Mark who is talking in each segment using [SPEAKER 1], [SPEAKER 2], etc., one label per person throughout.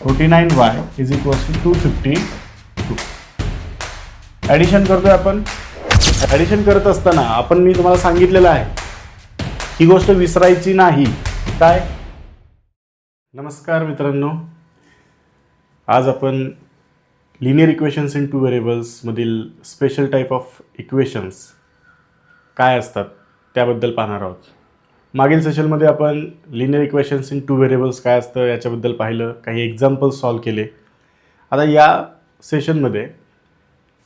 [SPEAKER 1] 49y is equals to 252. Addition करतोय आपण. Addition करत असताना मी तुम्हाला सांगितलेलं आहे ही गोष्ट विसरायची नाही. काय? नमस्कार मित्रांनो, आज आपण linear equations in two variables मधील स्पेशल टाईप ऑफ इक्वेशन्स काय असतात त्याबद्दल पाहणार आहोत. मागील सेशनमध्ये आपण linear equations in two variables काय असतं याच्याबद्दल पाहिलं, काही एक्झाम्पल्स सॉल्व केले. आता या सेशनमध्ये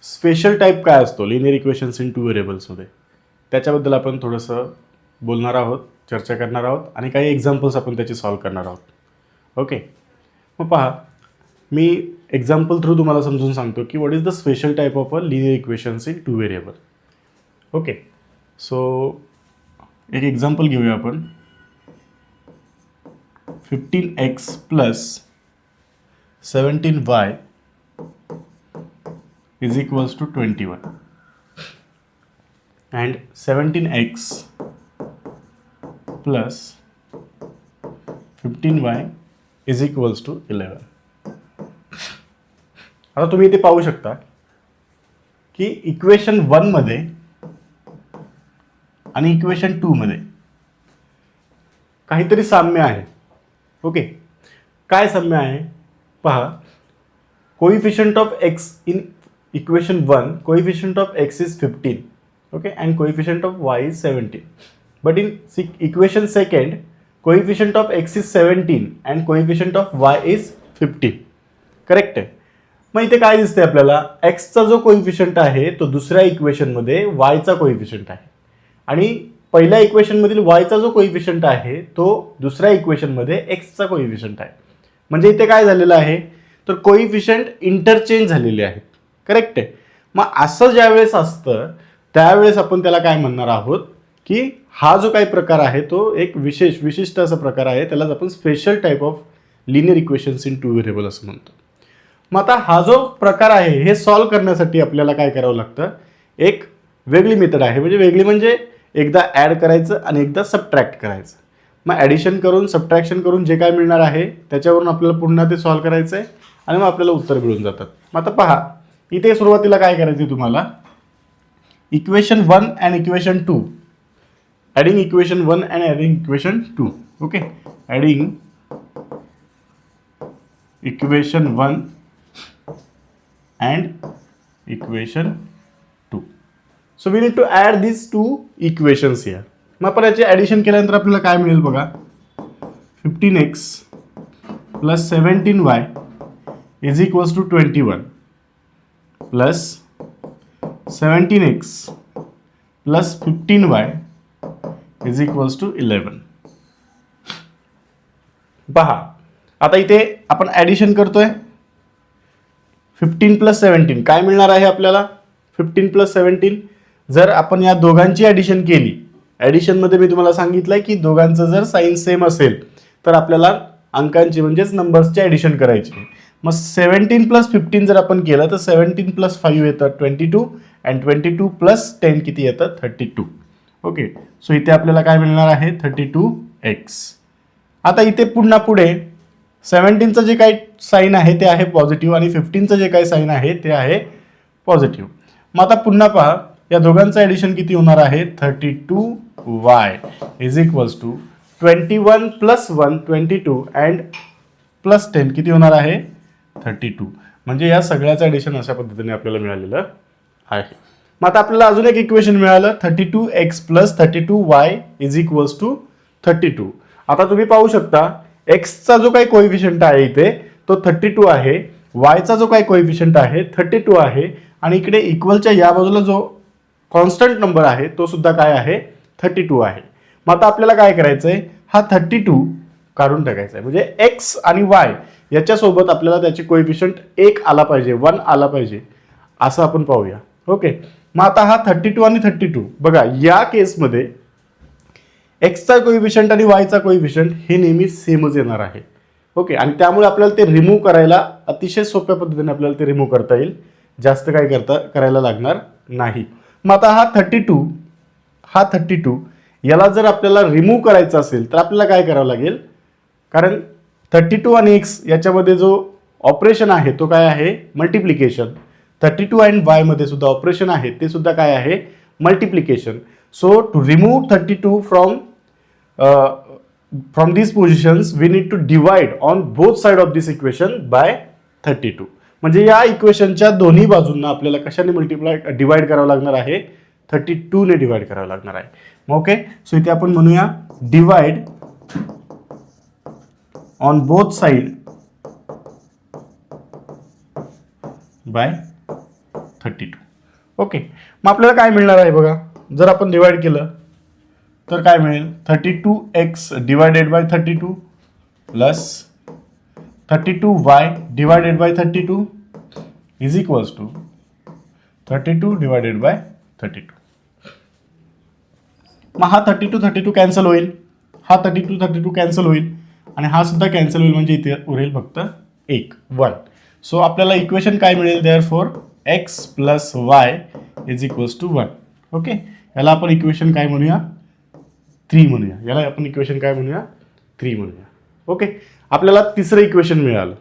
[SPEAKER 1] स्पेशल टाईप काय असतो लिनियर इक्वेशन्स इन टू व्हेरिएबल्समध्ये त्याच्याबद्दल आपण थोडंसं बोलणार आहोत, चर्चा करणार आहोत आणि काही एक्झाम्पल्स आपण त्याची सॉल्व करणार आहोत. ओके, मग पहा, मी एक्झाम्पल थ्रू तुम्हाला समजून सांगतो की what is the special type of a linear equations in two variable. Okay, so एक एक्झाम्पल घेऊया आपण. 15x plus 17y is equals to 21 and 17x plus 15y is equals to 11. आता तुम्ही इथे पाहू शकता की इक्वेशन 1 मध्ये आणि इक्वेशन 2 मध्ये काहीतरी साम्य आहे. ओके, काय साम्य आहे पहा. Coefficient of x in equation 1, coefficient of x is 15, okay, and coefficient of y is 17. But in equation second, coefficient of x is 17 and coefficient of y is 15. Correct आहे. मग इथे काय दिसते आपल्याला, एक्सचा जो कोइफिशियंट आहे तो दुसऱ्या इक्वेशनमध्ये वायचा कोइफिशियंट आहे आणि पहिल्या इक्वेशनमधील वायचा जो कोइफिशियंट आहे तो दुसऱ्या इक्वेशनमध्ये एक्सचा कोइफिशियंट आहे. म्हणजे इथे काय झालेलं आहे तर कोइफिशियंट इंटरचेंज झालेले आहेत. करेक्ट आहे. मग असं ज्यावेळेस असतं त्यावेळेस आपण त्याला काय म्हणणार आहोत की हा जो काही प्रकार आहे तो एक विशिष्ट असा प्रकार आहे, त्यालाच आपण special type of linear equations in two variable असं म्हणतो. मग आता हा जो प्रकार आहे हे सॉल्व करण्यासाठी आपल्याला काय करावं लागतं, एक वेगळी मेथड आहे. वेगळी म्हणजे एकदा ॲड करायचं आणि एकदा सबट्रॅक्ट करायचं. मग ॲडिशन करून सबट्रॅक्शन करून जे काय मिळणार आहे त्याच्यावरून आपल्याला पुन्हा ते सॉल्व करायचं आहे आणि मग आपल्याला उत्तर मिळून जातात. मग आता पहा, इथे सुरुवातीला काय करायचं तुम्हाला, equation 1 and equation 2, adding equation 1 and adding equation 2. Okay, adding equation 1 and equation 2. So we need to add this two equations here. मग आपण याचे ॲडिशन केल्यानंतर आपल्याला काय मिळेल बघा. 15x plus 17y is equals to 21 plus 17x plus 15y is equals to 11. पहा, आता इथे आपण ॲडिशन करतोय. 15 प्लस 17 काय मिळणार आहे आपल्याला. 15 प्लस 17 जर आपण या दोघांची ॲडिशन केली, ॲडिशनमध्ये मी तुम्हाला सांगितलंय की दोघांचं जर साईन सेम असेल तर आपल्याला अंकांची म्हणजेच नंबर्सची ॲडिशन करायची. मग 17 प्लस 15 जर आपण केलं तर 17 प्लस 5 येतं 22 अँड 22 प्लस 10 किती येतं 32. ओके, सो इथे आपल्याला काय मिळणार आहे 32x. आता इथे पुढे 17चं जे काही साईन आहे ते आहे पॉझिटिव्ह आणि 15चं जे काही साईन आहे ते आहे पॉझिटिव्ह. मग आता पुन्हा पहा, या दोघांचं ॲडिशन किती होणार आहे 32y is equals to 21 plus 1 22 and plus 10 किती होणार आहे 32. म्हणजे या सगळ्याचं ॲडिशन अशा पद्धतीने आपल्याला मिळालेलं आहे. मग आता आपल्याला अजून एक इक्वेशन मिळालं 32x plus 32y is equals to 32. आता तुम्ही पाहू शकता एक्सचा जो काही कोइफिशियंट आहे इथे तो 32 आहे, वायचा जो काही कोइफिशियंट आहे 32 आहे आणि इकडे इक्वलच्या या बाजूला जो कॉन्स्टंट नंबर आहे तो सुद्धा काय आहे 32 आहे. मग आता आपल्याला काय करायचं आहे, हा 32 काढून टाकायचा आहे. म्हणजे एक्स आणि वाय याच्यासोबत आपल्याला त्याचे कोइफिशियंट 1 आला पाहिजे, 1 आला पाहिजे असं आपण पाहूया. ओके, मग आता हा 32 आणि 32 बघा, या केसमध्ये एक्सचा कोइफिशियंट आणि वायचा कोइफिशियंट हे नेहमी सेमच येणार आहे. ओके, आणि त्यामुळे आपल्याला ते रिमूव्ह करायला अतिशय सोप्या पद्धतीने आपल्याला ते रिमूव्ह करता येईल, जास्त काय करायला लागणार नाही. मग आता हा 32 याला जर आपल्याला रिमूव्ह करायचं असेल तर आपल्याला काय करावं लागेल, कारण 32 आणि x याच्यामध्ये जो ऑपरेशन आहे तो काय आहे, मल्टिप्लिकेशन. 32 अँड y मध्ये सुद्धा ऑपरेशन आहे ते सुद्धा काय आहे, multiplication. So to remove 32 from these positions we need to divide on both side of this equation by 32. म्हणजे या इक्वेशनच्या दोन्ही बाजूंना आपल्याला कशाने डिवाइड करावं लागणार आहे, 32 ने डिवाइड करावं लागणार आहे. ओके, सो इथे आपण म्हणूया divide on both side bye 32. Okay, मग आपल्याला काय मिळणार आहे बघा, जर आपण डिवाइड केलं तर काय मिळेल, 32x divided by 32 plus 32y divided by 32 is equals to 32 divided by 32. मग हा 32 कॅन्सल होईल, हा 32 कॅन्सल होईल आणि हा सुद्धा कॅन्सल होईल, म्हणजे इथे उरेल फक्त 1. सो आपल्याला इक्वेशन काय मिळेल, therefore x plus y is equals to 1. Okay, याला आपण इक्वेशन काय म्हणूया, 3 म्हणूया. याला आपण इक्वेशन काय म्हणूया, 3 म्हणूया. ओके, आपल्याला तिसरं इक्वेशन मिळालं.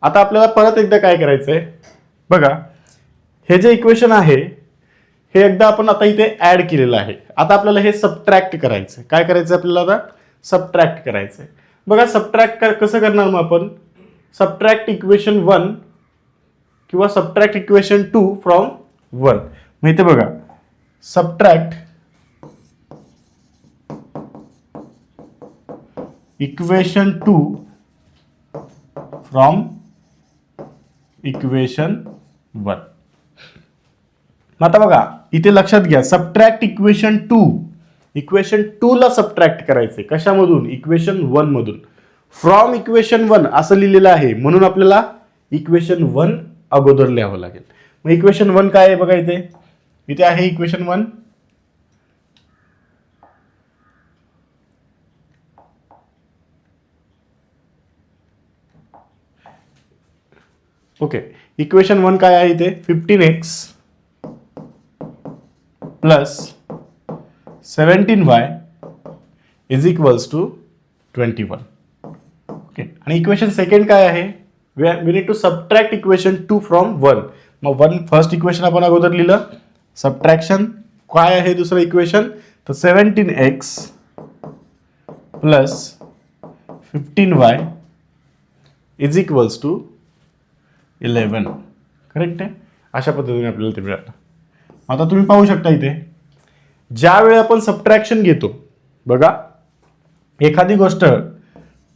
[SPEAKER 1] आता आपल्याला परत एकदा काय करायचं आहे बघा, हे जे इक्वेशन आहे हे एकदा आपण आता इथे ऍड केलेलं आहे. आता आपल्याला हे सबट्रॅक्ट करायचं आहे. काय करायचं आपल्याला, आता सबट्रॅक्ट करायचं आहे. बघा सबट्रॅक्ट कसं करणार, मग आपण सबट्रॅक्ट इक्वेशन 1 किंवा सबट्रॅक्ट इक्वेशन 2 फ्रॉम 1. मग इथे बघा सबट्रॅक्ट इक्वेशन 2 फ्रॉम इक्वेशन 1. आता बघा इथे लक्षात घ्या, सबट्रॅक्ट इक्वेशन 2 ला सबट्रॅक्ट करायचे कशामधून, इक्वेशन 1 मधून. फ्रॉम इक्वेशन 1 असं लिहिलेलं आहे, म्हणून आपल्याला इक्वेशन 1 अगोदर लिहावं लागेल. मग इक्वेशन 1 काय आहे बघा, इथे आहे इक्वेशन 1. ओके, इक्वेशन 1 काय आहे इथे, 15x plus 17y is equals to 21. Okay, आणि इक्वेशन सेकंड काय आहे, we need to subtract equation 2 from 1. मग 1 फर्स्ट इक्वेशन आपण अगोदर लिहिलं, सबट्रॅक्शन काय आहे दुसरं इक्वेशन, तर 17x plus 15y is equals to 11. Correct आहे, अशा पद्धतीने आपल्याला ते मिळालं. आता तुम्ही पाहू शकता इथे ज्यावेळी आपण सबट्रॅक्शन घेतो बघा, एखादी गोष्ट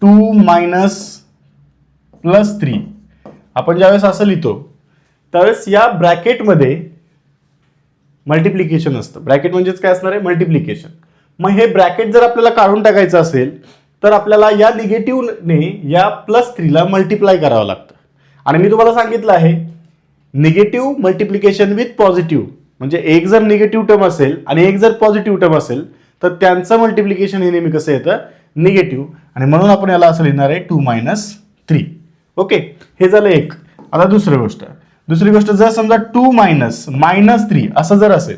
[SPEAKER 1] 2 मायनस प्लस 3 आपण ज्यावेळेस असं लिहितो त्यावेळेस या ब्रॅकेटमध्ये मल्टिप्लिकेशन असतं. ब्रॅकेट म्हणजेच काय असणार आहे, मल्टिप्लिकेशन. मग हे ब्रॅकेट जर आपल्याला काढून टाकायचं असेल तर आपल्याला या निगेटिव्हने या प्लस 3 ला मल्टिप्लाय करावं लागतं. आणि मी तुम्हाला सांगितलं आहे निगेटिव्ह मल्टिप्लिकेशन विथ पॉझिटिव्ह, म्हणजे एक जर निगेटिव्ह टर्म असेल आणि एक जर पॉझिटिव्ह टर्म असेल तर त्यांचं मल्टिप्लिकेशन हे नेहमी कसं येतं, निगेटिव्ह. आणि म्हणून आपण याला असं लिहिणार आहे 2 मायनस 3. ओके, हे झालं एक. आता दुसरी गोष्ट जर समजा 2 मायनस 3 असं जर असेल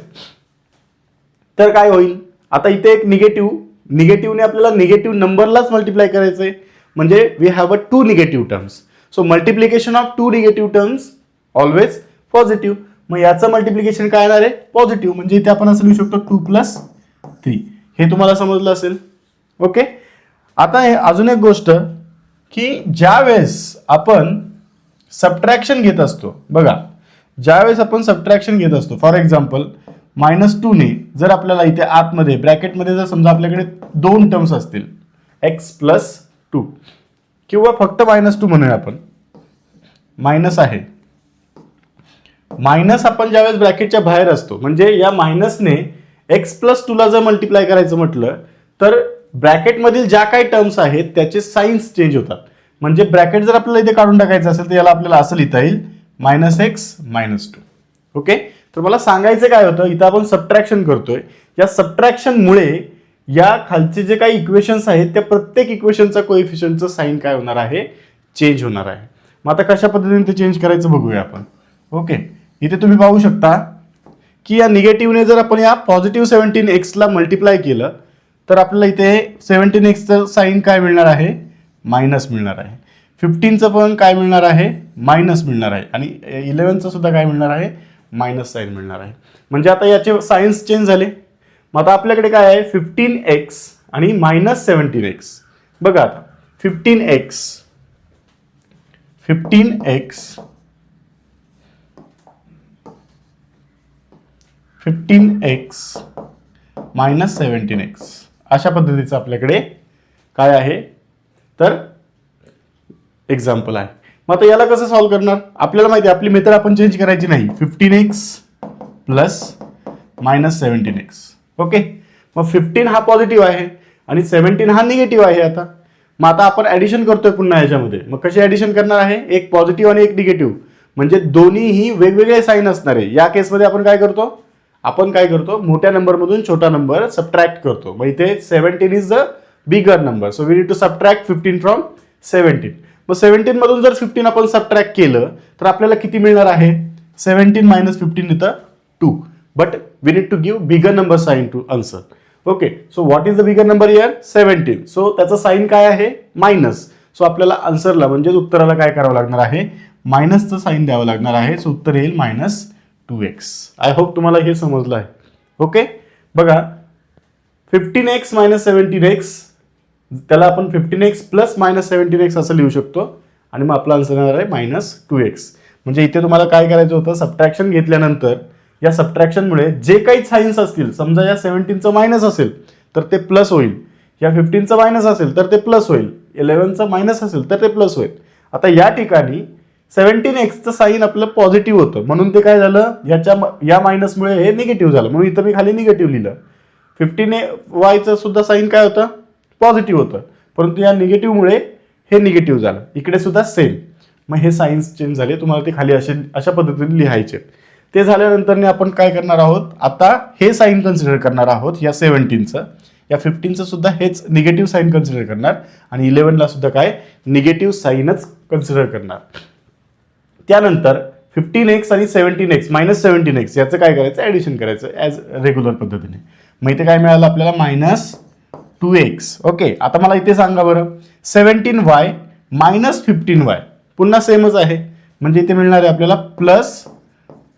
[SPEAKER 1] तर काय होईल, आता इथे एक निगेटिव्हने आपल्याला निगेटिव्ह नंबरलाच मल्टिप्लाय करायचंय, म्हणजे we have a 2 negative terms. So multiplication of 2 negative terms always positive. मग याचं मल्टिप्लिकेशन काय येणार आहे, पॉझिटिव्ह. म्हणजे इथे आपण असं लिहू शकतो 2 प्लस 3. हे तुम्हाला समजलं असेल. ओके, आता हे अजून एक गोष्ट की ज्यावेळेस आपण सबट्रॅक्शन घेत असतो बघा, ज्यावेळेस आपण सबट्रॅक्शन घेत असतो, फॉर एक्झाम्पल -2 ने जर आपल्याला इथे आतमध्ये ब्रॅकेटमध्ये जर समजा आपल्याकडे 2 टर्म्स असतील x प्लस 2 किंवा फक्त -2 म्हणूया आपण, मायनस आहे, मायनस आपण ज्यावेळेस ब्रॅकेटच्या बाहेर असतो म्हणजे या मायनसने x प्लस 2 ला जर मल्टिप्लाय करायचं म्हटलं तर ब्रॅकेटमधील ज्या काही टर्म्स आहेत त्याचे साइन्स चेंज होतात. म्हणजे ब्रॅकेट जर आपल्याला इथे काढून टाकायचं असेल तर याला आपल्याला असं लिहिता येईल -x -2. ओके, तर मला सांगायचं काय होतं, इथं आपण सबट्रॅक्शन करतोय, या सबट्रॅक्शनमुळे या खालचे जे काही इक्वेशन्स आहेत त्या प्रत्येक इक्वेशनचा कोएफिशियंटचं साइन काय होणार आहे, चेंज होणार आहे. मग आता कशा पद्धतीने ते चेंज करायचं बघूया आपण. ओके, इथे तुम्ही पाहू शकता की या निगेटिव्हने जर आपण या पॉझिटिव्ह 17x ला मल्टिप्लाय केलं तर आपल्याला इथे 17x चं साइन काय मिळणार आहे, मायनस मिळणार आहे. 15चं पण काय मिळणार आहे, मायनस मिळणार आहे. आणि 11चं सुद्धा काय मिळणार आहे, मायनस साईन मिळणार आहे. म्हणजे आता याचे सायन्स चेंज झाले. मग आता आपल्याकडे काय आहे, 15x आणि मायनस 17x. बघा आता 15x मायनस 17x अशा पद्धतीचं आपल्याकडे काय आहे तर एक्झाम्पल आहे. मग आता याला कसं सॉल्व्ह करणार, आपल्याला माहिती आहे आपली मेथड आपण चेंज करायची नाही. 15x plus minus 17x. Okay, मग 15 हा पॉझिटिव्ह आहे आणि 17 हा निगेटिव्ह आहे. आता आपण ऍडिशन करतोय पुन्हा याच्यामध्ये. मग कशी ऍडिशन करणार आहे, एक पॉझिटिव्ह आणि एक निगेटिव्ह, म्हणजे दोन्हीही वेगवेगळे साईन असणार आहे. या केसमध्ये आपण काय करतो, मोठ्या नंबरमधून छोटा नंबर सबट्रॅक्ट करतो. मग इथे 17 is the bigger number, so we need to subtract 15 from 17. मग 17 मधून जर 15 आपण सबट्रॅक्ट केलं तर आपल्याला किती मिळणार आहे, 17 मायनस 15 इथं 2. But we need to give bigger number sign to answer. Okay, so what is the bigger number here, 17. सो त्याचा साइन काय आहे, मायनस. सो आपल्याला आन्सरला म्हणजे उत्तराला काय करावं लागणार आहे, मायनसचं साइन द्यावं लागणार आहे. सो उत्तर येईल मायनस 2x. आय होप तुम्हाला हे समजलं आहे. ओके, बघा 15x मायनस 17x, त्याला आपण 15x प्लस मायनस 17x असं लिहू शकतो आणि मग आपला आन्सर येणार आहे मायनस 2x. म्हणजे इथे तुम्हाला काय करायचं होतं, सबट्रॅक्शन घेतल्यानंतर या सबट्रॅक्शनमुळे जे काही साईन्स असतील, समजा या 17चं मायनस असेल तर ते प्लस होईल, या 15चं मायनस असेल तर ते प्लस होईल, 11चं मायनस असेल तर ते प्लस होईल. आता या ठिकाणी 17xचं साईन आपलं पॉझिटिव्ह होतं म्हणून ते काय झालं, या मायनसमुळे हे निगेटिव्ह झालं म्हणून इथं मी खाली निगेटिव्ह लिहिलं. 15y सुद्धा साईन काय होतं, पॉझिटिव्ह होतं, परंतु या निगेटिव्हमुळे हे निगेटिव्ह झालं. इकडे सुद्धा सेम. मग हे साईन्स चेंज झाले, तुम्हाला ते खाली अशा पद्धतीने लिहायचे. ते झाल्यानंतर आपण काय करणार आहोत, आता हे साईन कन्सिडर करणार आहोत या 17चं, या 15चं सुद्धा हेच निगेटिव्ह साईन कन्सिडर करणार आणि 11ला सुद्धा काय निगेटिव्ह साईनच कन्सिडर करणार. त्यानंतर 15x आणि 17x मायनस 17x याचं काय करायचं, ऍडिशन करायचं ॲज रेग्युलर पद्धतीने. मग इथे काय मिळालं आपल्याला, मायनस 2x. ओके, आता मला इथे सांगा बरं, 17y मायनस 15y पुन्हा सेमच आहे, म्हणजे इथे मिळणार आहे आपल्याला प्लस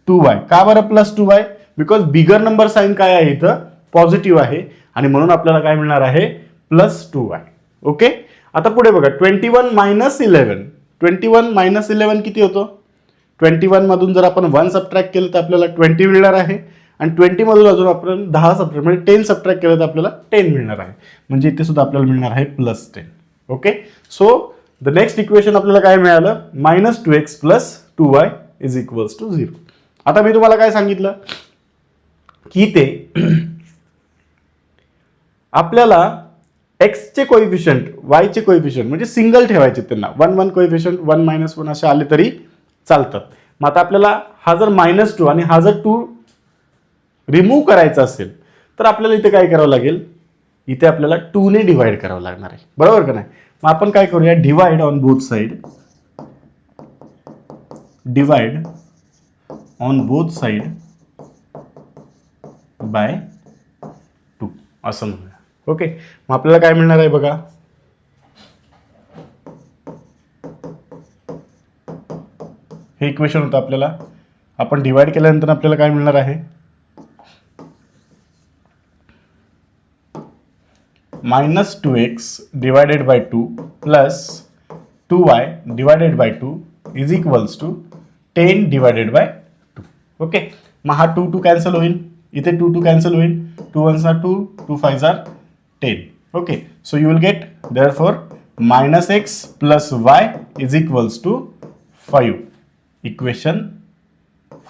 [SPEAKER 1] 2y. का बरं plus 2y, because bigger number sign काय आहे इथं, पॉझिटिव्ह आहे आणि म्हणून आपल्याला काय मिळणार आहे, प्लस 2y. ओके, आता पुढे बघा 21 मायनस 11. 21 मायनस 11 किती होतो, 21 मधून जर आपण 1 सबट्रॅक्ट केलं तर आपल्याला 20 मिळणार आहे आणि 20 मधून अजून आपण 10 सबट्रॅक्ट म्हणजे 10 सबट्रॅक्ट केलं तर आपल्याला 10 मिळणार आहे. म्हणजे इथे सुद्धा आपल्याला मिळणार आहे plus 10. Okay, so the next equation आपल्याला काय मिळालं, minus 2x plus 2y is equals to 0. आता मी तुम्हाला काय सांगितलं की ते आपल्याला एक्सचे कोइफिशियंट, वायचे कोइफिशियंट म्हणजे सिंगल ठेवायचे, त्यांना 1 1 कोइफिशियंट 1 मायनस 1 असे आले तरी चालतात. मग आता आपल्याला हा जर मायनस 2 आणि हा जर 2 रिमूव्ह करायचा असेल तर आपल्याला इथे काय करावं लागेल, इथे आपल्याला 2 ने डिवाइड करावं लागणार आहे, बरोबर का नाही. मग आपण काय करूया, divide on both side, divide on both side by 2 असं म्हणूया. ओके, मग आपल्याला काय मिळणार आहे बघा, हे इक्वेशन होतं आपल्याला, आपण डिवाइड केल्यानंतर आपल्याला काय मिळणार आहे, minus 2x divided by 2 plus 2y divided by 2 is equals to 10 divided by 2. Okay, मग हा 2 2 कॅन्सल होईल, इथे 2 2 कॅन्सल होईल, 2 1s are 2, 2 5s are 10. Okay, so you will get therefore minus x plus y is equals to 5. Equation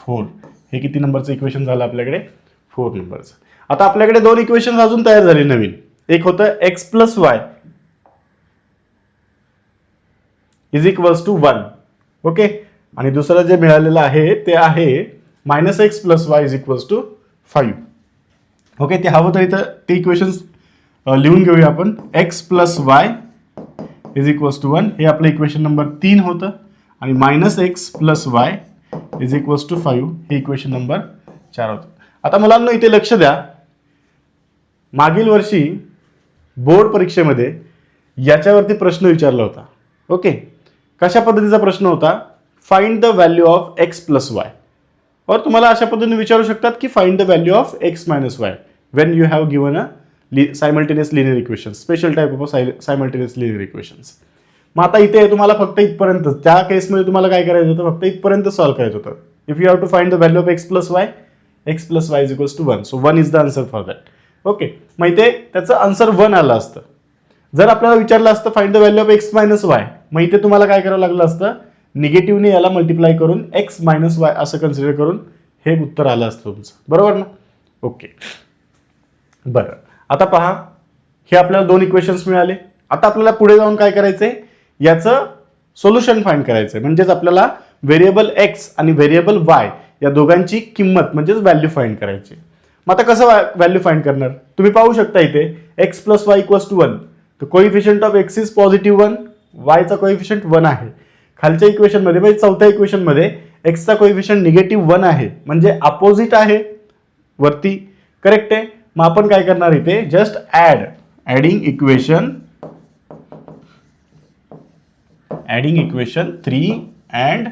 [SPEAKER 1] 4. हे किती नंबरचं equation झालं आपल्याकडे, 4 नंबरचं. आता आपल्याकडे 2 इक्वेशन अजून तयार झाली नवीन. एक होतं x plus y is equals to 1. Okay, आणि दुसरं जे मिळालेलं आहे ते आहे minus x plus y is equals to 5. Okay, ते हवं तर इथं ते इक्वेशन्स लिहून घेऊया आपण. x plus y is equals to 1 हे आपलं इक्वेशन नंबर 3 होतं आणि minus x plus y is equals to 5 हे इक्वेशन नंबर 4 होतं. आता मुलांना इथे लक्ष द्या, मागील वर्षी बोर्ड परीक्षेमध्ये याच्यावरती प्रश्न विचारला होता. ओके, कशा पद्धतीचा प्रश्न होता? Find the value of x plus Y. और तुम्हाला अशा पद्धतीने विचारू शकतात की find the value of x minus Y Wien you have given a simultaneous linear equation, special type of simultaneous linear equations. मग आता इथे तुम्हाला फक्त इथपर्यंत, त्या केसमध्ये तुम्हाला काय करायचं होतं? फक्त इथपर्यंत सॉल्व्ह करायचं होतं. If you have to find the value of x plus y is equals to 1. So 1 is the answer for that. Okay, मग इथे त्याचं आन्सर 1 आलं असतं. जर आपल्याला विचारलं असतं find the value of x minus Y, मग इथे तुम्हाला काय करावं लागलं असतं? निगेटिव्हने याला मल्टिप्लाय करून एक्स मायनस वाय असं कन्सिडर करून हे उत्तर आलं असतं तुमचं. बरोबर ना? ओके, बरं. आता पहा, हे आपल्याला 2 इक्वेशन्स मिळाले. आता आपल्याला पुढे जाऊन काय करायचंय? याचं सोल्युशन फाइंड करायचंय. म्हणजेच आपल्याला व्हेरिएबल एक्स आणि व्हेरिएबल वाय या दोघांची किंमत म्हणजेच व्हॅल्यू फाइंड करायची. मग आता कसं व्हॅल्यू फाइंड करणार? तुम्ही पाहू शकता इथे x plus y equals to 1. तर coefficient of x is positive 1, वायचा कोइफिशियंट 1 आहे. खालच्या इक्वेशन मध्ये म्हणजे चौथ्या इक्वेशन मध्ये एक्सचा कोइफिशियंट निगेटिव्ह 1 आहे, म्हणजे अपोजिट आहे वरती. करेक्ट आहे. मग आपण काय करणार इथे? Just adding equation 3 and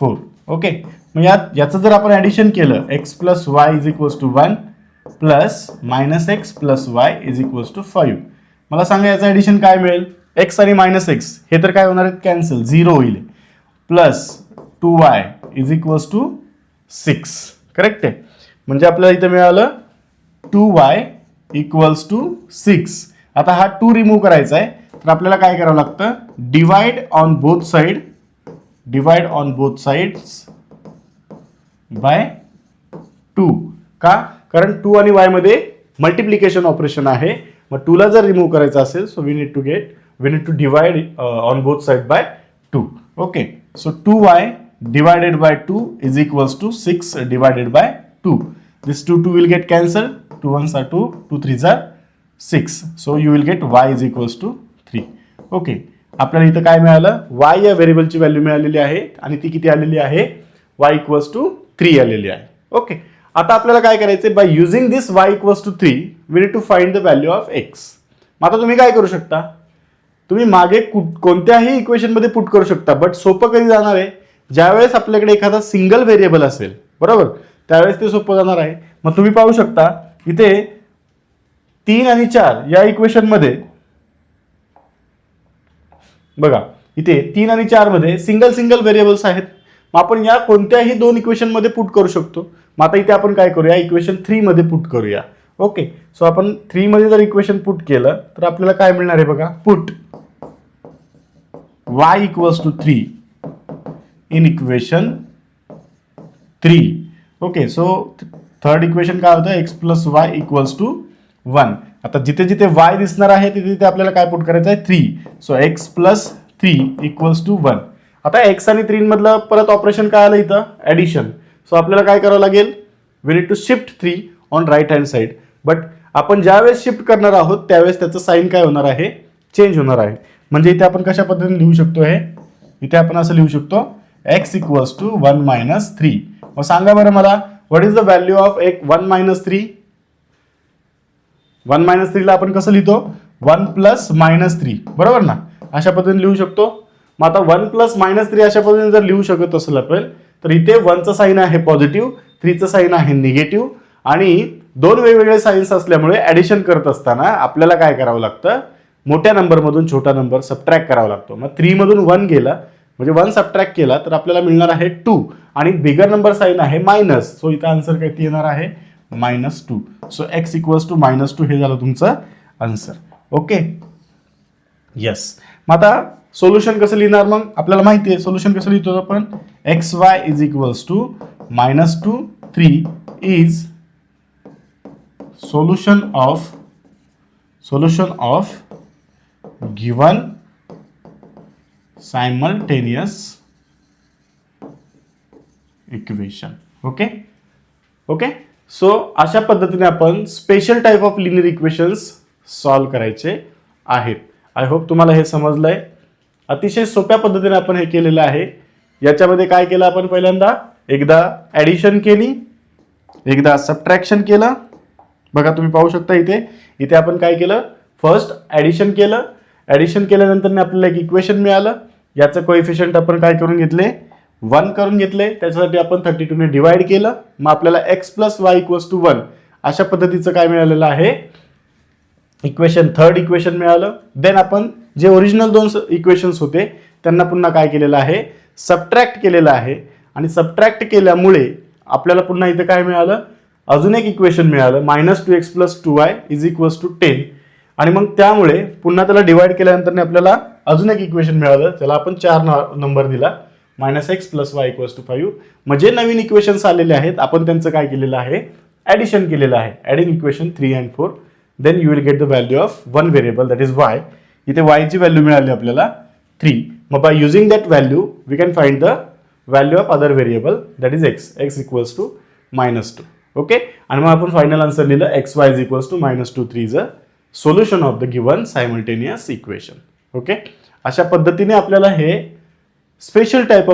[SPEAKER 1] 4. Okay, मग याचं जर आपण ऍडिशन केलं, x plus y is equals to 1 plus minus x plus y is equals to 5. मला सांगा याचं ऍडिशन काय मिळेल? एक्स आणि मायनस एक्स हे तर काय होणार आहेत? कॅन्सल, 0 होईल. Plus 2y is equals to 6. Correct आहे. म्हणजे आपल्याला इथे मिळालं 2y इक्वल्स टू 6. आता हा 2 रिमूव्ह करायचा आहे, तर आपल्याला काय करावं लागतं? Divide on both sides by 2. का? कारण 2 आणि y मध्ये मल्टिप्लिकेशन ऑपरेशन आहे. मग 2 ला जर रिमूव्ह करायचं असेल, so we need to divide on both side by 2. Okay, so 2y divided by 2 is equals to 6 divided by 2. This 2 will get cancelled. 2 1s are 2, 2 3s are 6. So you will get y is equals to 3. Okay, आपल्याला इथं काय मिळालं? y या व्हेरिएबलची value मिळालेली आहे आणि ती किती आलेली आहे? y इक्वल्स टू 3 आलेली आहे. ओके, आता आपल्याला काय करायचं? By using this y equals to 3 we need to find the value of x. मग आता तुम्ही काय करू शकता? तुम्ही मागे कोणत्याही इक्वेशन मध्ये पुट करू शकता, बट सोपं कधी जाणार आहे? ज्यावेळेस आपल्याकडे एखादा सिंगल व्हेरिएबल असेल, बरोबर, त्यावेळेस ते सोपं जाणार आहे. मग तुम्ही पाहू शकता इथे 3 आणि 4 या इक्वेशन मध्ये बघा, इथे 3 आणि 4 मध्ये सिंगल व्हेरिएबल्स आहेत. मग आपण या कोणत्याही 2 इक्वेशन मध्ये पुट करू शकतो. मग आता इथे आपण काय करूया? इक्वेशन 3 मध्ये पुट करूया. ओके, सो आपण 3 मध्ये जर इक्वेशन पुट केलं तर आपल्याला काय मिळणार आहे बघा? Put y equals to 3 in equation 3. Okay, so third equation काय होतं? X plus y equals to 1. आता जिथे जिथे y दिसणार आहे तिथे तिथे आपल्याला काय पुट करायचं आहे? 3. So x plus 3 equals to 1. आता एक्स आणि 3 मधलं परत ऑपरेशन काय आलं इथं? ऍडिशन. सो आपल्याला काय करावं लागेल? We need to shift 3 on right hand side. But आपण ज्यावेळेस शिफ्ट करणार आहोत त्यावेळेस त्याचं साईन काय होणार आहे? चेंज होणार आहे. म्हणजे इथे आपण कशा पद्धतीने लिहू शकतो? हे इथे आपण असं लिहू शकतो, x इक्वल्स टू 1 मायनस 3. मग सांगा बरं मला, what is the value of 1 minus 3? 1 minus 3 ला आपण कसं लिहितो? 1 प्लस मायनस 3. बरोबर ना? अशा पद्धतीने लिहू शकतो. मग आता 1 प्लस मायनस 3 अशा पद्धतीने जर लिहू शकत असेल आपण, तर इथे 1चं साईन आहे पॉझिटिव्ह, 3चं साईन आहे निगेटिव्ह, आणि 2 वेगवेगळे साईन्स असल्यामुळे ऍडिशन करत असताना आपल्याला काय करावं लागतं? मोठ्या नंबरमधून छोटा नंबर सबट्रॅक्ट करावा लागतो. मग 3 मधून 1 गेला म्हणजे 1 सबट्रॅक्ट केला तर आपल्याला मिळणार आहे 2, आणि बिगर नंबर साईन आहे मायनस. सो इथं आन्सर काय येणार आहे? -2. सो x इक्वल्स टू -2 हे झालं तुमचं आन्सर. Okay, yes. मग आता सोल्युशन कसं लिहिणार? मग आपल्याला माहिती आहे सोल्युशन कसं लिहितो आपण? xy इज इक्वल्स टू -2 3 इज solution of given simultaneous equation. ओके. सो अशा पद्धतीने आपण special type of linear equations solve करायचे आहेत. आय होप तुम्हाला हे समजलंय. अतिशय सोप्या पद्धतीने आपण हे केलेलं आहे. याच्यामध्ये काय केलं आपण? पहिल्यांदा एकदा ऍडिशन केली, एकदा सबट्रॅक्शन केलं. बघा तुम्ही पाहू शकता इथे आपण काय केलं? फर्स्ट ऍडिशन केलं, ॲडिशन केल्यानंतर आपल्याला एक इक्वेशन मिळालं. याचं कोएफिशियंट आपण काय करून घेतले, 1 करून घेतले. त्याच्यासाठी आपण 32ने डिवाइड केलं. मग आपल्याला x plus y equals to 1 अशा पद्धतीचं काय मिळालेलं आहे, इक्वेशन, थर्ड इक्वेशन मिळालं. देन आपण जे ओरिजिनल 2 इक्वेशन्स होते त्यांना पुन्हा काय केलेलं आहे, सबट्रॅक्ट केलेलं आहे. आणि सबट्रॅक्ट केल्यामुळे आपल्याला पुन्हा इथं काय मिळालं, अजून एक इक्वेशन मिळालं, -2x plus 2y is equals to 10. आणि मग त्यामुळे पुन्हा त्याला डिवाइड केल्यानंतर आपल्याला अजून एक इक्वेशन मिळालं, त्याला आपण 4 नंबर दिला, -x plus y equals to 5. म्हणजे नवीन इक्वेशन्स आलेले आहेत, आपण त्यांचं काय केलेलं आहे, ॲडिशन केलेलं आहे. Adding equation 3 and 4, then you will get the value of one variable that is y. इथे वायची व्हॅल्यू मिळाली आपल्याला 3. मग by using that value we can find the value of other variable that is x equals to -2. Okay. आणि मग आपण final answer लिहिलं xy is equals to -2 is a solution of the given simultaneous equation. Okay. अशा पद्धतीने आपल्याला हे special type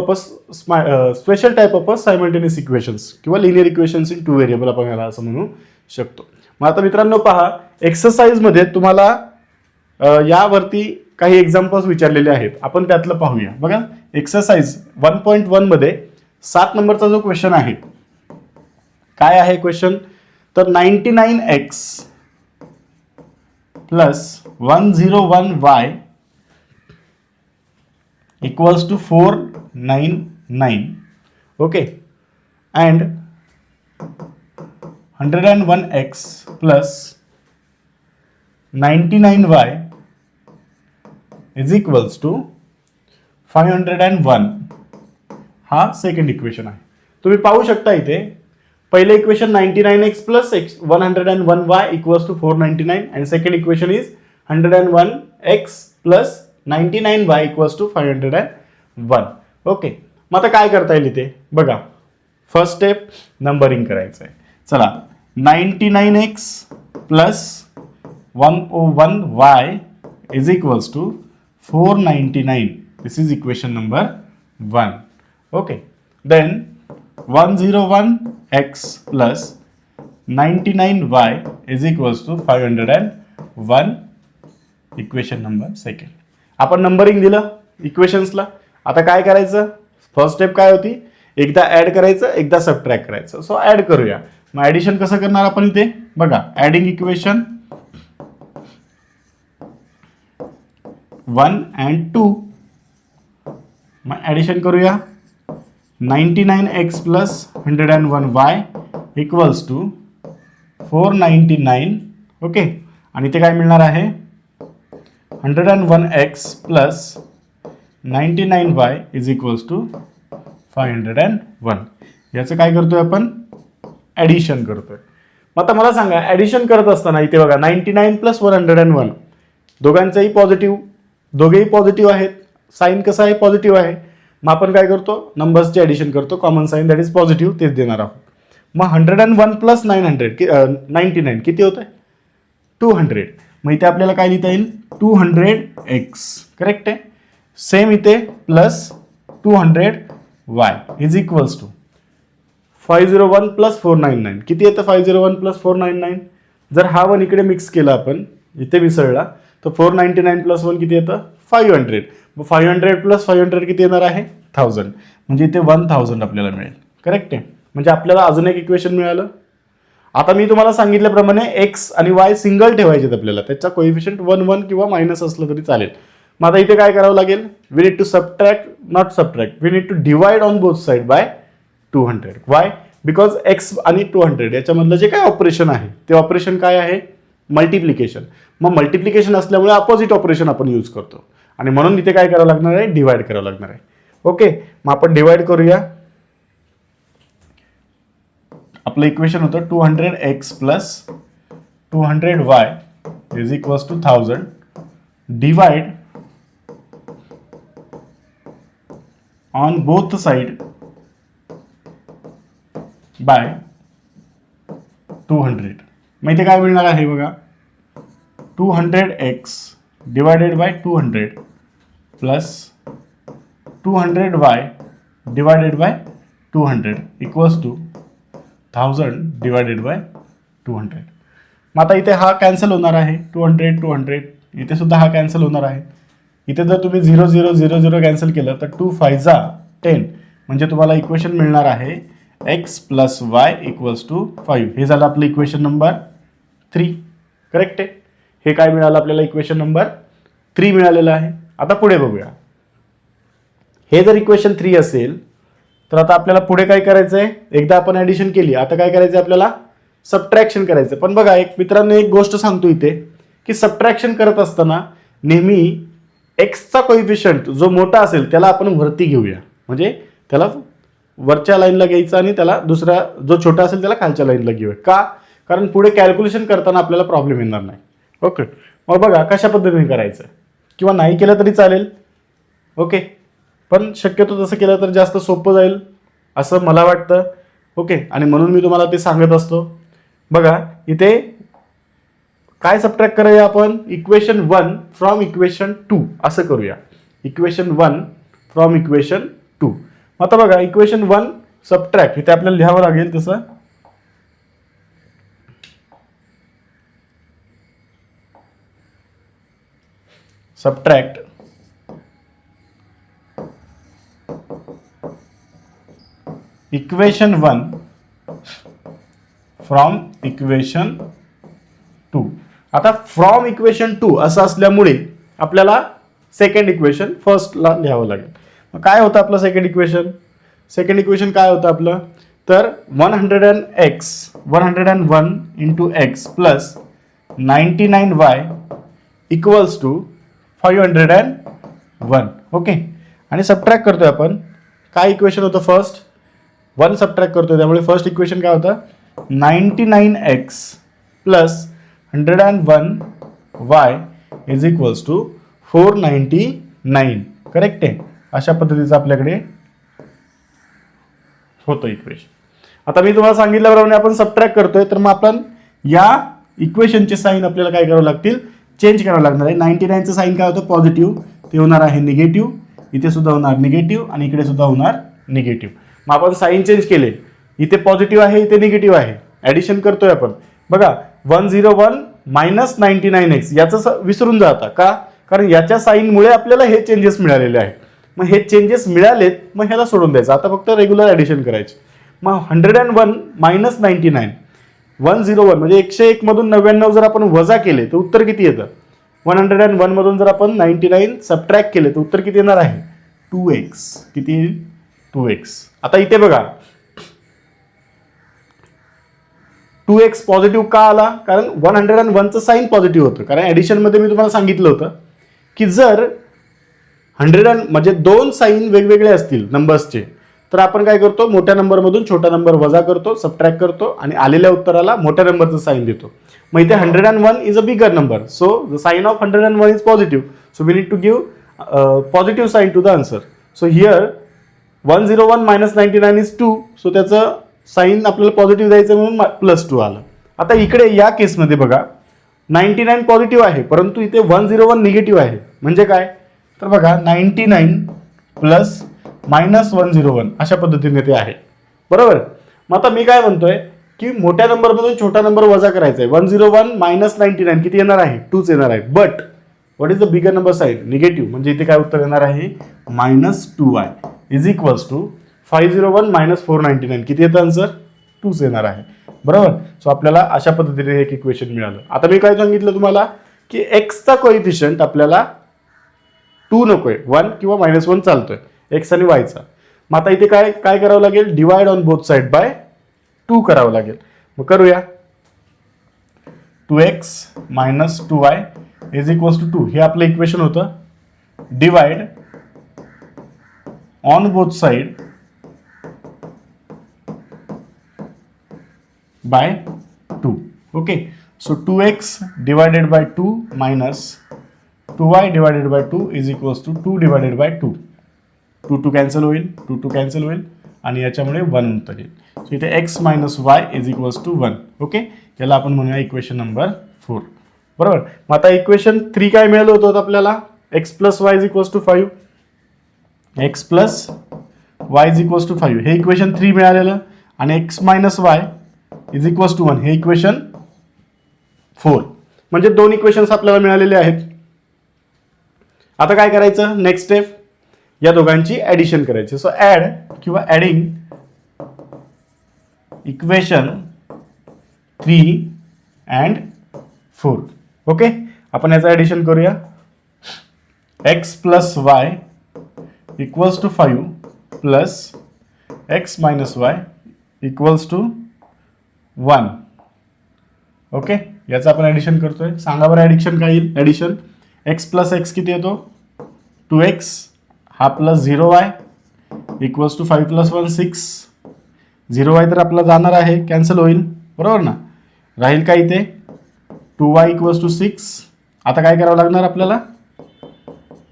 [SPEAKER 1] of simultaneous equations किंवा linear equations in 2 variable आपण याला असं म्हणू शकतो. मग आता मित्रांनो पहा, एक्सरसाइजमध्ये तुम्हाला यावरती काही एक्झाम्पल्स विचारलेले आहेत, आपण त्यातलं पाहूया. बघा, एक्सरसाइज 1.1 मध्ये 7 नंबरचा जो क्वेश्चन आहे, काय आहे क्वेश्चन, तर 99x plus 101y equals to 499. Okay. And 101x plus 99y is equals to 501. हा सेकंड इक्वेशन आहे. तुम्ही पाहू शकता इथे पहिले equation 99x plus 101y equals to 499 and second equation is 101x plus 99y equals to 501. Okay. मग आता काय करता येईल इथे बघा, फर्स्ट स्टेप नंबरिंग करायचं आहे. चला, 99x plus 101y is equals to 499. This is equation number 1. Okay. Then 101x plus 99y is equals to 501. Equation number second. आपण नंबरिंग दिलं इक्वेशन्सला. आता काय करायचं, फर्स्ट स्टेप काय होती, एकदा ऍड करायचं, एकदा सबट्रॅक्ट करायचं. सो ऍड करूया. मग ऍडिशन कसं करणार आपण इथे बघा, ऍडिंग इक्वेशन 1 and 2. मग ऍडिशन करूया. 99x plus 101y equals to 499. Okay. आणि इथे काय मिळणार आहे, 101x plus 99y is equals to 501. याचं काय करतोय आपण, ॲडिशन करतोय. मग आता मला सांगा, ॲडिशन करत असताना इथे बघा 99 प्लस 101 दोघांचंही पॉझिटिव्ह, दोघेही पॉझिटिव्ह आहेत, साईन कसं आहे, पॉझिटिव्ह आहे. मग आपण काय करतो, नंबर्सचे ॲडिशन करतो, common sign that is positive तेच देणार आहोत. मग 101 प्लस 99 किती होत आहे, 200. मग इथे आपल्याला काय लिहिता येईल, 200x. करेक्ट आहे. सेम इथे plus 200y is equals to 501 plus 499. किती येतं 501 प्लस 499. जर हा 1 इकडे मिक्स केला आपण, इथे मिसळला, तर 499 प्लस 1 किती येतं, 500. मग 500 प्लस 500 किती येणार आहे, 1000. म्हणजे इथे 1000 आपल्याला मिळेल. करेक्ट आहे. म्हणजे आपल्याला अजून एक इक्वेशन मिळालं. आता मी तुम्हाला सांगितल्याप्रमाणे x आणि y सिंगल ठेवायचे आपल्याला, त्याचा कोएफिशियंट 1 1 किंवा मायनस असलं तरी चालेल. मग आता इथे काय करावं लागेल, we need to subtract, not subtract, we need to divide on both side by 200. Why, because x आणि 200 याच्यामधलं जे काय ऑपरेशन आहे ते ऑपरेशन काय आहे, मल्टिप्लिकेशन. मग मल्टिप्लिकेशन असल्यामुळे अपोजिट ऑपरेशन आपण यूज करतो आणि म्हणून इथे काय करावं लागणार आहे, डिवाइड करावं लागणार आहे. ओके. मग आपण डिवाइड करूया. आपलं इक्वेशन होतं 200x plus 200y is equals to 1000 divide on both side by 200. मग इथे काय मिळणार आहे बघा, 200x divided by 200 plus 200y divided by 200 equals to 1000 divided by 200. मग आता इथे हा कॅन्सल होणार आहे, 200 इथे सुद्धा हा कॅन्सल होणार आहे. इथे जर तुम्ही 0 0 0 0 कॅन्सल केलं तर 2 5 जा 10, म्हणजे तुम्हाला इक्वेशन मिळणार आहे x plus y equals to 5. हे झालं आपलं इक्वेशन नंबर 3. करेक्ट आहे. हे काय मिळालं आपल्याला, इक्वेशन नंबर 3 मिळालेलं आहे. आता पुढे बघूया. हे जर इक्वेशन 3 असेल तर आता आपल्याला पुढे काय करायचं आहे, एकदा आपण ॲडिशन केली, आता काय करायचं आहे आपल्याला, सबट्रॅक्शन करायचं. पण बघा एक मित्रांनो एक गोष्ट सांगतो इथे की सबट्रॅक्शन करत असताना नेहमी एक्सचा कोइफिशियंट जो मोठा असेल त्याला आपण वरती घेऊया, म्हणजे त्याला वरच्या लाईनला घ्यायचं आणि त्याला दुसरा जो छोटा असेल त्याला खालच्या लाईनला घेऊया. का, कारण पुढे कॅल्क्युलेशन करताना आपल्याला प्रॉब्लेम येणार नाही. ओके, मग बघा कशा पद्धतीने करायचं, किंवा नाही केलं तरी चालेल. ओके, पण शक्यतो तसं केलं तर जास्त सोपं जाईल असं मला वाटतं. ओके, आणि म्हणून मी तुम्हाला ते सांगत असतो. बघा इथे काय सबट्रॅक्ट करूया आपण, इक्वेशन 1 फ्रॉम इक्वेशन 2 असं करूया. Equation 1 from equation 2. आता बघा इक्वेशन 1 सबट्रॅक्ट इथे आपल्याला लिहावं लागेल तसं. Subtract equation 1 from equation 2. आता फ्रॉम इक्वेशन 2 असं असल्यामुळे आपल्याला सेकंड इक्वेशन फर्स्टला लिहावं लागेल. मग काय होतं आपलं सेकंड इक्वेशन, सेकंड इक्वेशन काय होतं आपलं, तर 101 into x plus 99y equals to 501. Okay, आणि सबट्रॅक्ट करतोय आपण. काय इक्वेशन होतं फर्स्ट, 1 सबट्रॅक्ट करतोय, त्यामुळे फर्स्ट इक्वेशन काय होतं, 99x plus 101y is equals to 499. Correct आहे. अशा पद्धतीचं आपल्याकडे होतं इक्वेशन. आता मी तुम्हाला सांगितल्याप्रमाणे आपण सबट्रॅक्ट करतोय, तर मग आपण या इक्वेशनचे साईन आपल्याला काय करावं लागतील, चेंज करावं लागणार आहे. 99चं साईन काय होतं, पॉझिटिव्ह, ते होणार आहे निगेटिव्ह. इथे सुद्धा होणार निगेटिव्ह आणि इकडे सुद्धा होणार निगेटिव्ह. मग आपण साईन चेंज केले, इथे पॉझिटिव्ह आहे इथे निगेटिव्ह आहे, ॲडिशन करतोय आपण. बघा 101 मायनस 99x याचं विसरून जाता का, कारण याच्या साईनमुळे आपल्याला हे चेंजेस मिळालेले आहेत. मग हे चेंजेस मिळालेत, मग ह्याला सोडून द्यायचं. आता फक्त रेग्युलर ॲडिशन करायचे. मग 101 मायनस 99, 101 म्हणजे 101 मधून 99 जर आपण वजा केले तर उत्तर किती येतं, 101 मधून जर आपण 99 सबट्रॅक्ट केले तर उत्तर किती येणार आहे, 2x. किती येईल, 2x. आता इथे बघा 2x पॉझिटिव्ह का आला, कारण 101चं साईन पॉझिटिव्ह होतं. कारण ॲडिशनमध्ये मी तुम्हाला सांगितलं होतं की जर 100 म्हणजे दोन साईन वेगवेगळे असतील नंबर्सचे, तर आपण काय करतो, मोठ्या नंबरमधून छोटा नंबर वजा करतो, सबट्रॅक्ट करतो आणि आलेल्या उत्तराला मोठ्या नंबरचं साईन देतो. मग इथे 101 is a bigger number, so the sign of 101 is positive, so we need to give positive sign to the answer. So here 101 minus 99 is 2, सो त्याचं साईन आपल्याला पॉझिटिव्ह द्यायचं म्हणून +2 आलं. आता इकडे या केसमध्ये बघा 99 पॉझिटिव्ह आहे, परंतु इथे 101 निगेटिव्ह आहे. म्हणजे काय, तर बघा 99 प्लस मायनस 101 अशा पद्धतीने ते आहे. बरोबर. मग आता मी काय म्हणतोय की मोठ्या नंबरमधून छोटा नंबर वजा करायचा आहे. 101 मायनस 99 किती येणार आहे, 2च येणार आहे. But what is the bigger number sign, negative, म्हणजे इथे काय उत्तर येणार आहे, -2y is equals to 501 minus 499 किती येतं आन्सर, 2च येणार आहे. बरोबर. सो आपल्याला अशा पद्धतीने एक इक्वेशन मिळालं. आता मी काय सांगितलं तुम्हाला की एक्सचा कोइफिशियंट आपल्याला 2 नकोय, 1 किंवा -1 चालतोय, एक्स आणि वायचा. मग आता इथे काय काय करावं लागेल, divide on both side by 2 करावं लागेल. मग करूया. 2x minus 2y is equals to 2 हे आपलं इक्वेशन होतं. Divide on both side by 2. Okay. So 2x divided by 2 minus 2y divided by 2 is equals to 2 divided by 2. 2 cancel होईल, 2 cancel होईल आणि याच्यामुळे 1 उत्तर येईल. सो इथे x minus y is equals to 1. Okay. याला आपण म्हणूया इक्वेशन नंबर 4. बरोबर. मग आता इक्वेशन 3 काय मिळालं होतं आपल्याला, x plus y is equals to 5. x plus y is equals to 5 हे इक्वेशन 3 मिळालेलं, आणि x minus y is equals to 1 हे इक्वेशन 4. म्हणजे 2 इक्वेशन्स आपल्याला मिळालेले आहेत. आता काय करायचं, नेक्स्ट स्टेप या दोघांची ऍडिशन करायची. सो ऍड किंवा ऍडिंग इक्वेशन 3 and 4. ओके, आपण याचं ऍडिशन करूया. x plus y equals to 5 plus x minus y equals to 1. Okay, याचं आपण ऍडिशन करतोय. सांगा बरं ऍडिशन काय येईल. ऍडिशन x प्लस एक्स किती येतो, 2x हा plus 0y equals to 5 plus 1 6. 0y तर आपला जाणार आहे, कॅन्सल होईल, बरोबर ना. राहील काय इथे 2y इक्वल्स टू 6. आता काय करावं लागणार आपल्याला,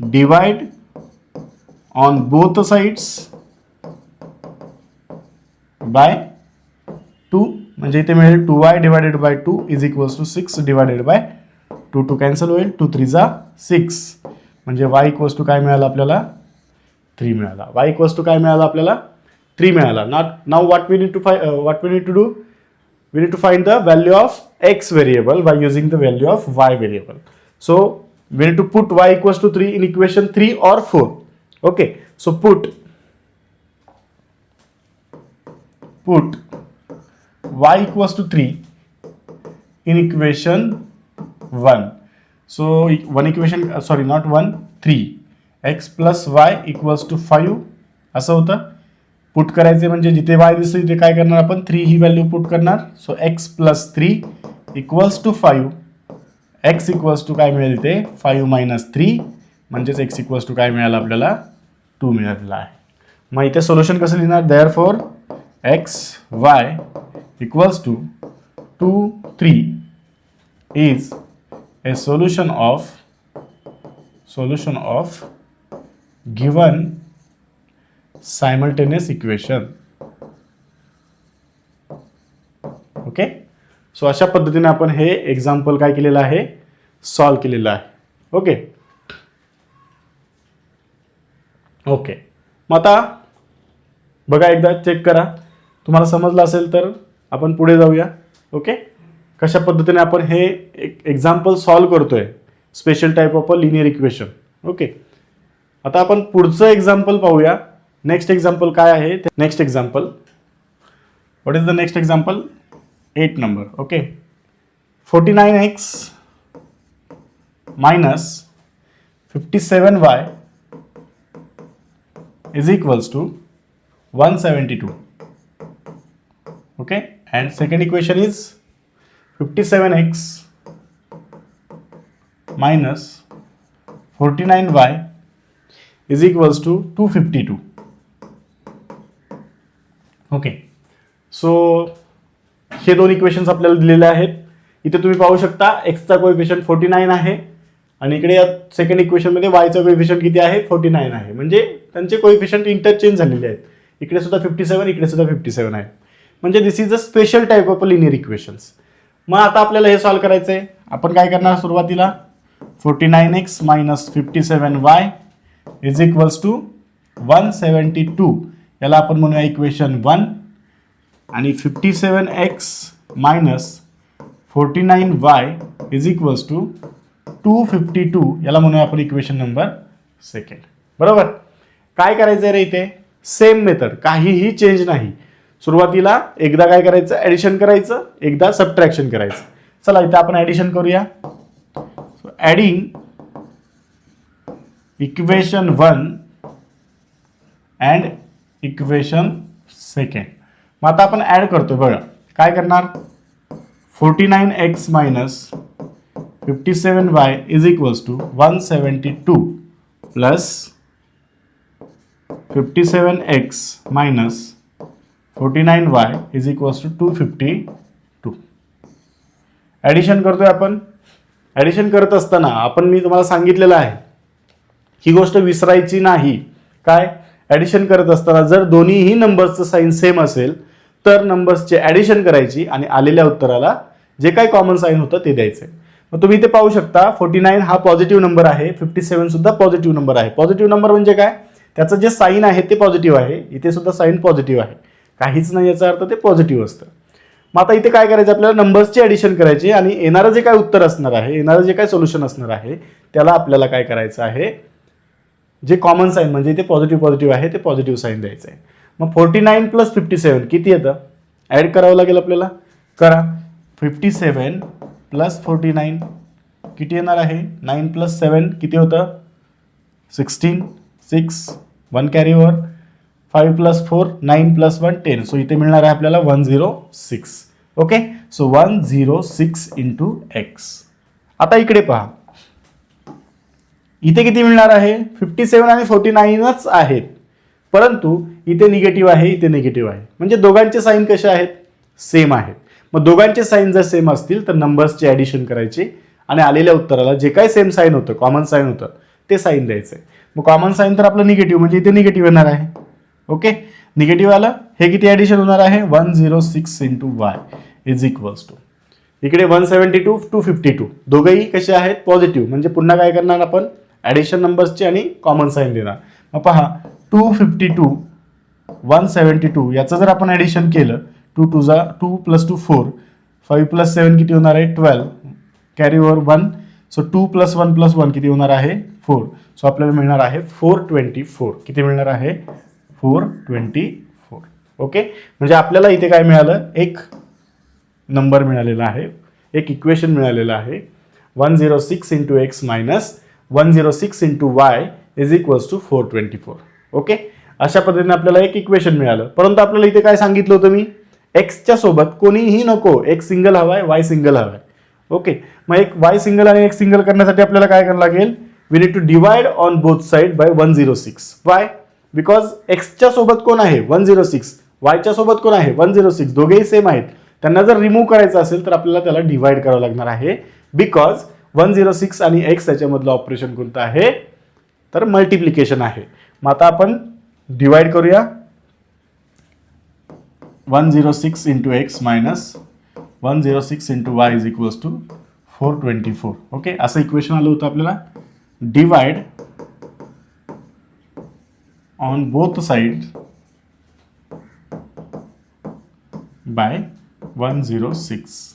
[SPEAKER 1] divide on both sides by 2, म्हणजे इथे मिळेल 2y divided by 2 is equals to 6 divided by 2. 2 cancel होईल, 2 3 जा 6, म्हणजे y इक्वल्स टू काय मिळालं आपल्याला, 3 मिळाला. y इक्वल्स टू काय मिळालं आपल्याला, 3 मिळाला. Now what we need to do, we need to find the value of x variable by using the value of y variable. So we need to put y equals to 3 in equation 3 or 4. Okay, so put y equals to 3 in equation 1. So one equation, sorry not 1, 3. x plus y equals to 5 असं होतं. Put करायचे म्हणजे जिथे y दिसतो तिथे काय करणार आपण, 3 ही व्हॅल्यू पुट करणार. So x plus 3 equals to 5. x equals to काय मिळेल ते 5 मायनस 3, म्हणजेच x इक्वल्स टू काय मिळालं आपल्याला, 2 मिळालेला आहे. मग इथे सोल्युशन कसं लिहिणार, therefore x y equals to 2 3 is a solution of given simultaneous equation. Okay, so अशा पद्धतीने आपण हे एक्झाम्पल काय केलेलं आहे, सॉल्व केलेलं आहे. ओके ओके, मग आता बघा, एकदा चेक करा, तुम्हाला समजलं असेल तर आपण पुढे जाऊया. ओके, कशा पद्धतीने आपण हे एक्झाम्पल सॉल्व करतोय, special type of a linear equation. Okay, आता आपण पुढचं एक्झाम्पल पाहूया. नेक्स्ट एक्झाम्पल काय आहे, next example, what is the next example, 8 number. Okay, 49x minus 57y is equals to 172. Okay, and second equation is 57x minus 49y is equals to 252. Okay, so हे दोन equations आपल्याला दिलेले आहेत. इथे तुम्ही पाहू शकता एक्सचा कोएफिशियंट 49 आहे आणि इकडे या सेकंड इक्वेशनमध्ये वायचा कोएफिशियंट किती आहे, 49 आहे. म्हणजे त्यांचे कोएफिशियंट इंटरचेंज झालेले आहेत. इकडे सुद्धा 57, इकडे सुद्धा 57 आहे. म्हणजे this is a special type of a linear equations. मग आता आपल्याला हे सॉल्व करायचं आहे. आपण काय करणार, सुरुवातीला 49x minus 57y is equals to 172. याला आपण म्हणूया इक्वेशन 1. आणि 57x minus 49y is equals to 252. याला म्हणूया आपण इक्वेशन नंबर 2. बरोबर. काय करायचं रे इथे, सेम मेथड, काहीही चेंज नाही. सुरुवातीला एकदा काय करायचं, ॲडिशन करायचं, एकदा सबट्रॅक्शन करायचं. चला इथे आपण ॲडिशन करूया. Adding equation 1 and equation 2. मग आता आपण ॲड करतोय बघा. काय करणार, 49x minus 57y is equals to 172 plus 57x minus 49y is equals to 252. Addition करतोय आपण. ॲडिशन करत असताना मी तुम्हाला सांगितलेलं आहे, ही गोष्ट विसरायची नाही. काय, ॲडिशन करत असताना जर दोन्हीही नंबर्सचं साईन सेम असेल तर नंबर्सचे ॲडिशन करायची आणि आलेल्या उत्तराला जे काही कॉमन साईन होतं ते द्यायचं. मग तुम्ही इथे पाहू शकता 49 हा पॉझिटिव्ह नंबर आहे, 57 सुद्धा पॉझिटिव्ह नंबर आहे. पॉझिटिव्ह नंबर म्हणजे काय, त्याचं जे साईन आहे ते पॉझिटिव्ह आहे. इथे सुद्धा साईन पॉझिटिव्ह आहे, काहीच नाही याचा अर्थ ते पॉझिटिव्ह असतं. मग आता इथे काय करायचं, आपल्याला नंबर्सची ॲडिशन करायची आणि येणारं जे काय उत्तर असणार आहे, येणारं जे काय सोल्युशन असणार आहे त्याला आपल्याला काय करायचं आहे, जे कॉमन साईन म्हणजे इथे पॉझिटिव्ह आहे ते पॉझिटिव्ह साईन द्यायचं आहे. मग 49 प्लस 57 किती येतं? ॲड करावं लागेल आपल्याला. करा. 57 प्लस 49 किती येणार आहे? 9 प्लस 7 किती होतं? 16. 6 1 carry over. 5 plus 4 9 plus 1 10. So इथे मिळणार आहे आपल्याला 106. ओके. So 106 into x. आता इकडे पहा, इथे किती मिळणार आहे? 57 आणि 49च आहेत, परंतु इथे निगेटिव्ह आहे, इथे निगेटिव्ह आहे, म्हणजे दोघांचे साईन कसे आहेत? सेम आहेत. मग दोघांचे साईन जर सेम असतील तर नंबर्सचे ॲडिशन करायचे आणि आलेल्या उत्तराला जे काही सेम साईन होतं, कॉमन साईन होतं, ते साईन द्यायचं. मग कॉमन साईन तर आपलं निगेटिव्ह, म्हणजे इथे निगेटिव्ह येणार आहे. ओके. निगेटिव्ह आलं, हे किती ॲडिशन होणार आहे? 106 into y is equals to, इकडे 172 252, दोघंही कसे आहेत? पॉझिटिव्ह, म्हणजे पुन्हा काय करणार आपण? ॲडिशन नंबर्सचे आणि कॉमन साईन देणार. मग पहा 252 172 याचं जर आपण ॲडिशन केलं, 2 2 प्लस 2 4, 5 प्लस 7 किती होणार आहे? 12, carry over 1. So 2 plus 1 plus 1 किती होणार आहे? 4. सो आपल्याला मिळणार आहे 424. किती मिळणार आहे? 424. ओके. म्हणजे आपल्याला इथे काय मिळालं? एक नंबर मिळालेला आहे, एक इक्वेशन मिळालेलं आहे. 106 into x minus 106 into y is equals to 424. Okay. अशा पद्धतीने आपल्याला एक इक्वेशन मिळालं. परंतु आपल्याला इथे काय सांगितलं होतं मी? एक्सच्या सोबत कोणीही नको, एक्स सिंगल हवाय, वाय सिंगल हवाय. ओके. मग एक वाय सिंगल आणि एक्स सिंगल करण्यासाठी आपल्याला काय करावं लागेल? We need to divide on both side by 106. Why? Because एक्सच्या सोबत कोण आहे? 106. वायच्या सोबत कोण आहे? 106. दोघेही सेम आहेत. त्यांना जर रिमूव्ह करायचं असेल तर आपल्याला त्याला डिवाइड करावं लागणार आहे, बिकॉज 106 आणि एक्स याच्यामधलं ऑपरेशन कोणतं आहे? तर मल्टिप्लिकेशन आहे. मग आता आपण डिवाइड करूया. 106 into x minus 106 into y is equals to 424. Okay. असं इक्वेशन आलं होतं आपल्याला. Divide on both side by 106.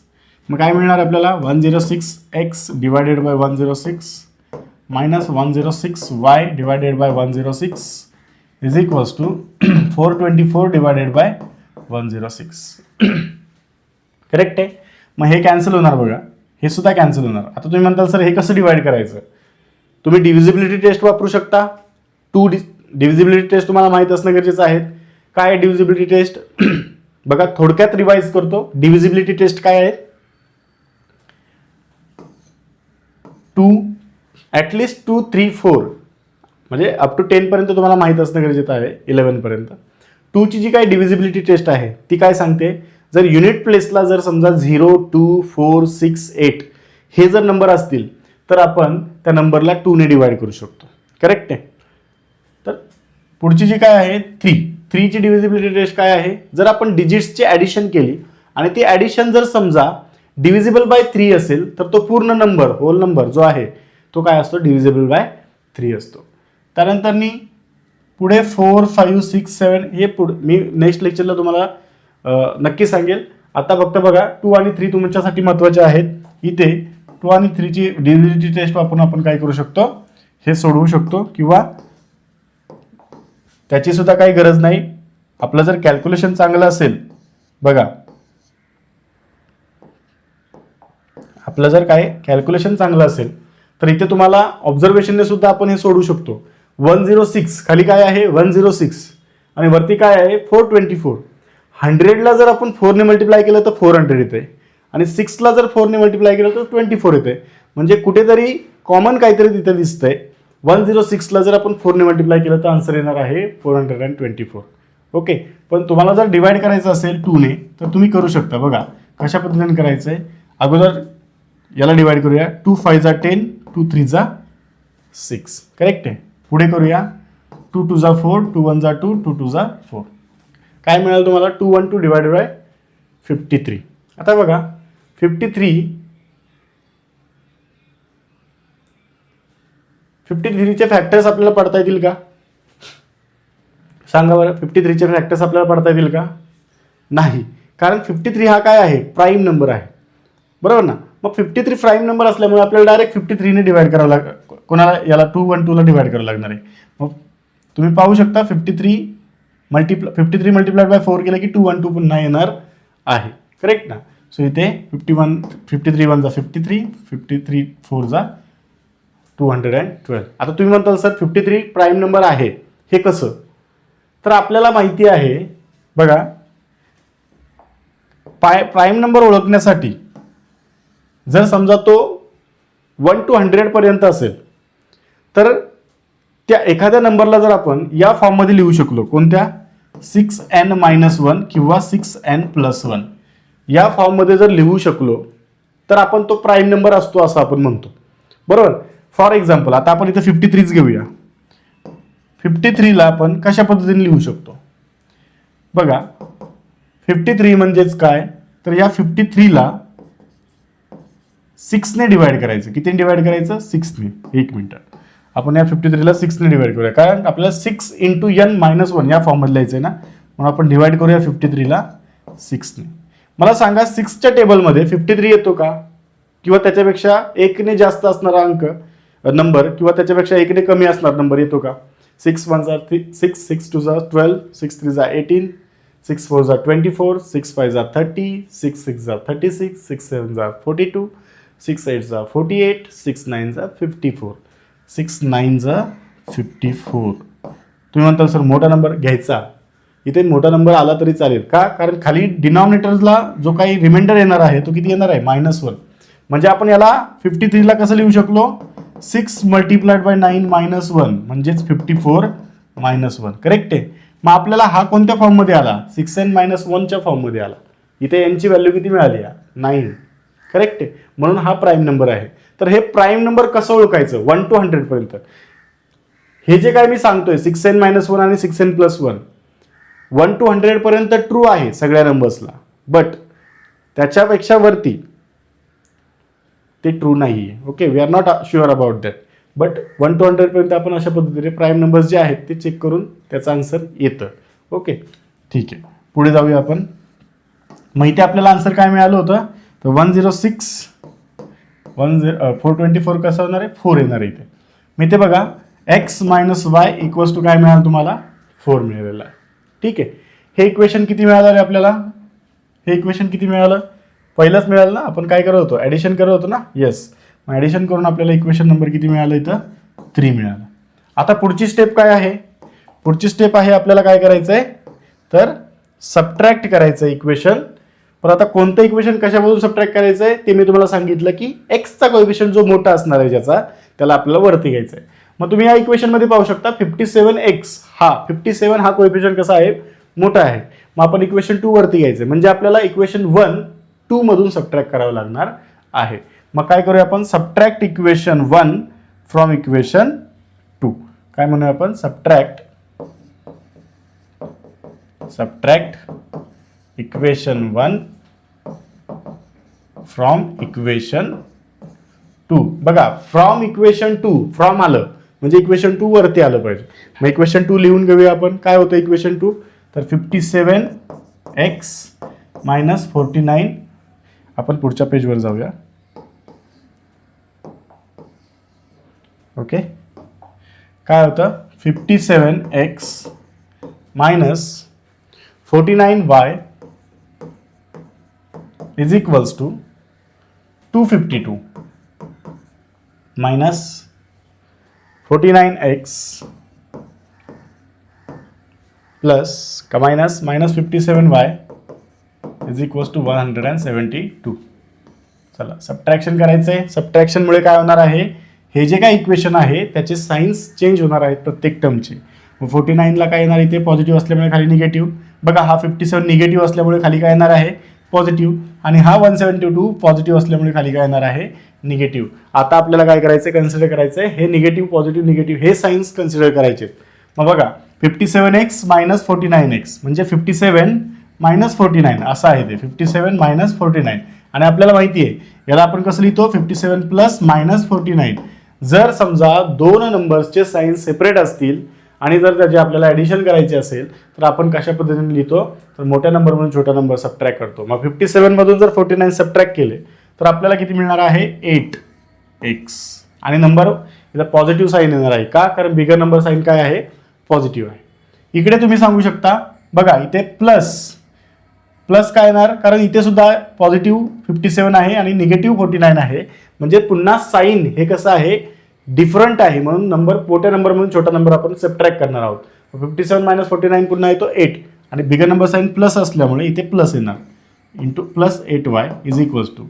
[SPEAKER 1] मग काय मिळणार आपल्याला? 106 x divided by 106 minus 106 y divided by 106 is equals to 424 divided by 106. Correct आहे. मग हे कॅन्सल होणार बघा, हे सुद्धा कॅन्सल होणार. आता तुम्ही म्हणताल सर हे कसं डिवाइड करायचं? तुम्ही डिव्हिजिबिलिटी टेस्ट वापरू शकता. डिव्हिजिबिलिटी टेस्ट तुम्हाला माहीत असणं गरजेचं आहे. काय आहे डिव्हिजिबिलिटी टेस्ट? बघा थोडक्यात रिवाइज करतो. डिव्हिजिबिलिटी टेस्ट काय आहे? 2 ॲटलिस्ट 2 3 4 म्हणजे अप टू 10 पर्यंत तुम्हाला माहीत असणं गरजेचं आहे. 11 पर्यंत 2 ची जी काही डिव्हिजिबिलिटी टेस्ट आहे ती काय सांगते? जर युनिट प्लेसला जर समजा 0 2 4 6 8 हे जर नंबर असतील तर आपण त्या नंबरला 2 ने डिवाइड करू शकतो. करेक्ट आहे. तर पुढची जी काय आहे 3 ची डिव्हिजिबिलिटी टेस्ट काय आहे? जर आपण डिजिट्सची ॲडिशन केली आणि ती ॲडिशन जर समजा डिव्हिजिबल बाय 3 असेल तर तो पूर्ण नंबर, होल नंबर जो आहे तो काय असतो? डिव्हिजिबल बाय 3 असतो. त्यानंतर पुढे 4 5 6 7 हे पुढे मी नेक्स्ट लेक्चरला तुम्हाला नक्की सांगेल. आता फक्त बघा 2 आणि 3 तुमच्यासाठी महत्त्वाचे आहेत. इथे 2 आणि 3 ची डिव्हिजिबिलिटी टेस्ट वापरून आपण काय करू शकतो? हे सोडवू शकतो किंवा त्याची सुद्धा काही गरज नाही. आपलं जर कॅल्क्युलेशन चांगलं असेल, बघा आपलं जर काय कॅल्क्युलेशन चांगलं असेल तर इथे तुम्हाला ऑब्झर्वेशनने सुद्धा आपण हे सोडू शकतो. 106 खाली काय आहे? 106 आणि वरती काय आहे? 424. 100ला जर आपण 4 ने मल्टिप्लाय केलं तर 400 येते आणि 6ला जर 4 ने मल्टिप्लाय केलं तर 24 येते. म्हणजे कुठेतरी कॉमन काहीतरी तिथे दिसतंय. 106ला जर आपण 4 ने मल्टिप्लाय केलं तर आन्सर येणार आहे 424. ओके. पण तुम्हाला जर डिवाइड करायचं असेल 2 ने तर तुम्ही करू शकता. बघा कशा पद्धतीने करायचं आहे. अगोदर याला डिवाइड करूया. 2 5 जा 10, 2 3 जा 6. करेक्ट आहे. पुढे करूया. 2 2 जा 4, 2 1 जा 2, 2 2 जा 4. काय मिळालं तुम्हाला? 212 डिवाइडेड बाय 53. आता बघा 53चे फॅक्टर्स आपल्याला पडता येतील का? सांगा बरं. 53चे फॅक्टर्स आपल्याला पडता येतील का? नाही. कारण 53 हा काय आहे? प्राईम नंबर आहे. बरोबर ना. मग 53 प्राईम नंबर असल्यामुळे आपल्याला डायरेक्ट 53ने डिवाइड करावं कोणाला याला 212ला डिवाइड करावं लागणार आहे. मग तुम्ही पाहू शकता 53 मल्टिप्लाइड बाय 4 केलं की 212 पुन्हा येणार आहे. करेक्ट ना. सो इथे 53 1 जा 53, 53 4 जा 212. आता तुम्ही म्हणताल सर 53 प्राईम नंबर आहे हे कसं? तर आपल्याला माहिती आहे बघा, प्राईम नंबर ओळखण्यासाठी जर समजा तो 1 to 100 पर्यंत असेल तर त्या एखाद्या नंबरला जर आपण या फॉर्ममध्ये लिहू शकलो, कोणत्या 6n-1 किंवा 6n+1 या फॉर्ममध्ये जर लिहू शकलो तर आपण तो प्राईम नंबर असतो असं आपण म्हणतो. बरोबर. फॉर एक्झाम्पल आता आपण इथे 53 घेऊया. 53ला आपण कशा पद्धतीने लिहू शकतो बघा. 53 म्हणजेच काय, तर या 53ला 6ने डिवाइड करायचं. कितीने डिवाइड करायचं? 6ने. एक मिनिट, आपण या 53ला 6ने डिवाइड करूया, कारण आपल्याला 6 × n-1 या फॉर्ममध्ये लिहायचं आहे ना, म्हणून आपण डिवाइड करूया 53ला 6ने. मला सांगा 6च्या टेबलमध्ये 53 येतो का, किंवा त्याच्यापेक्षा 1ने जास्त असणारा अंक नंबर किंवा त्याच्यापेक्षा 1ने कमी असणार नंबर येतो का? 6 1 जा 6, 6 2 जा 12, 6 3 जा 18, 6 4 जा 24, 6 5 जा 30, 6 6 जा 36, 6 7 जा 42, 6 8 जा 48, 6 9 जा 54, 6 9 जा 54. तुम्ही म्हणताल सर मोठा नंबर घ्यायचा. इथे मोठा नंबर आला तरी चालेल का, कारण खाली डिनॉमिनेटर्सला जो काही रिमाइंडर येणार आहे तो किती येणार आहे? -1. म्हणजे आपण याला 53ला कसं लिहू शकलो? 6 × 9 -1 म्हणजेच 54 -1. करेक्ट आहे. मग आपल्याला हा कोणत्या फॉर्ममध्ये आला? 6n-1च्या फॉर्ममध्ये आला. इथे यांची व्हॅल्यू किती मिळाली? 9. करेक्ट आहे. म्हणून हा प्राईम नंबर आहे. तर हे प्राईम नंबर कसं ओळखायचं 1 to 100 पर्यंत? हे जे काय मी सांगतोय 6n-1 आणि 6n+1 1 to 100 पर्यंत ट्रू आहे सगळ्या नंबर्सला, बट त्याच्यापेक्षा वरती ते ट्रू नाही आहे. Okay, we are not sure about that, but 1 to 100 पर्यंत आपण अशा पद्धतीने प्राईम नंबर्स जे आहेत ते चेक करून त्याचं आन्सर येतं. ओके, ठीक आहे. पुढे जाऊया आपण. माहिती आपल्याला आन्सर काय मिळालं होतं? तर 106 424 कसं होणार आहे? 4 येणार आहे इथे. मी ते बघा x - y = काय मिळालं तुम्हाला? 4 मिळालेलं आहे. ठीक आहे. हे इक्वेशन किती मिळालं रे आपल्याला? हे इक्वेशन किती मिळालं? पहिलंच मिळालं ना. आपण काय करत होतो? ॲडिशन करत होतो ना. येस. मग ॲडिशन करून आपल्याला इक्वेशन नंबर किती मिळालं? इथं 3 मिळालं. आता पुढची स्टेप काय आहे? पुढची स्टेप आहे आपल्याला काय करायचं आहे, तर सबट्रॅक्ट करायचं इक्वेशन. पण आता कोणतं इक्वेशन कशामधून सबट्रॅक्ट करायचं आहे ते मी तुम्हाला सांगितलं की एक्सचा कोएफिशियंट जो मोठा असणार आहे ज्याचा, त्याला आपल्याला वरती घ्यायचं आहे. मग तुम्ही या इक्वेशनमध्ये पाहू शकता 57x हा 57 हा कोएफिशियंट कसा आहे? मोठा आहे. मग आपण इक्वेशन 2 वरती घ्यायचं, म्हणजे आपल्याला इक्वेशन 1 2 मधून सबट्रॅक्ट करावं लागणार आहे. मग काय करूया आपण? Subtract equation 1 from equation 2. काय म्हणूया आपण? Subtract equation 1 from equation 2. बघा, फ्रॉम इक्वेशन 2 फ्रॉम आलं म्हणजे इक्वेशन 2 वरती आलं पाहिजे. मग इक्वेशन 2 लिहून घेऊया आपण. काय होतं इक्वेशन 2? तर 57x - 49. आपण पुढच्या पेजवर जाऊया. ओके, काय होतं? 57x - 49y = 252 minus 49x plus minus 57y = 172. चला सबट्रॅक्शन करायचं आहे. सबट्रॅक्शनमुळे काय होणार आहे? हे जे काय इक्वेशन आहे त्याचे साइन्स चेंज होणार आहेत प्रत्येक टर्मचे. 49ला काय येणार? इथे पॉझिटिव्ह असल्यामुळे खाली निगेटिव्ह. बघा, हा 57 निगेटिव्ह असल्यामुळे खाली काय येणार आहे? पॉझिटिव्ह. आणि हा 172 पॉझिटिव्ह असल्यामुळे खाली काय येणार आहे? निगेटिव्ह. आता आपल्याला काय करायचं आहे? कन्सिडर करायचं आहे हे निगेटिव्ह पॉझिटिव्ह निगेटिव्ह हे साइन्स कन्सिडर करायचे. मग बघा 57x - 49x म्हणजे 57 - 49 असं आहे ते. 57 - 49 आणि आपल्याला माहिती आहे याला आपण कसं लिहितो? 57 + -49. जर समजा दोन नंबर्सचे साइन्स सेपरेट असतील आणि जर त्याचे आपल्याला ॲडिशन करायचे असेल तर आपण कशा पद्धतीने लिहितो? तर मोठ्या नंबरमधून छोटा नंबर सबट्रॅक्ट करतो. मग 57 मधून जर 49 सबट्रॅक्ट केले तर आपल्याला किती मिळणार आहे 8x आणि नंबर इथं पॉझिटिव्ह साईन येणार आहे का, कारण बिगर नंबर साईन काय आहे पॉझिटिव्ह आहे. इकडे तुम्ही सांगू शकता बघा इथे प्लस काय येणार, कारण इथे सुद्धा पॉझिटिव्ह 57 आहे आणि निगेटिव्ह 49 आहे, म्हणजे पुन्हा साईन हे कसं आहे डिफरंट आहे, म्हणून नंबर मोठ्या नंबर म्हणून छोटा नंबर आपण सबट्रॅक्ट करणार आहोत. 57 - 49 पुन्हा येतो 8 आणि बिगर नंबर साईन प्लस असल्यामुळे इथे प्लस येणार into plus 8y is equals to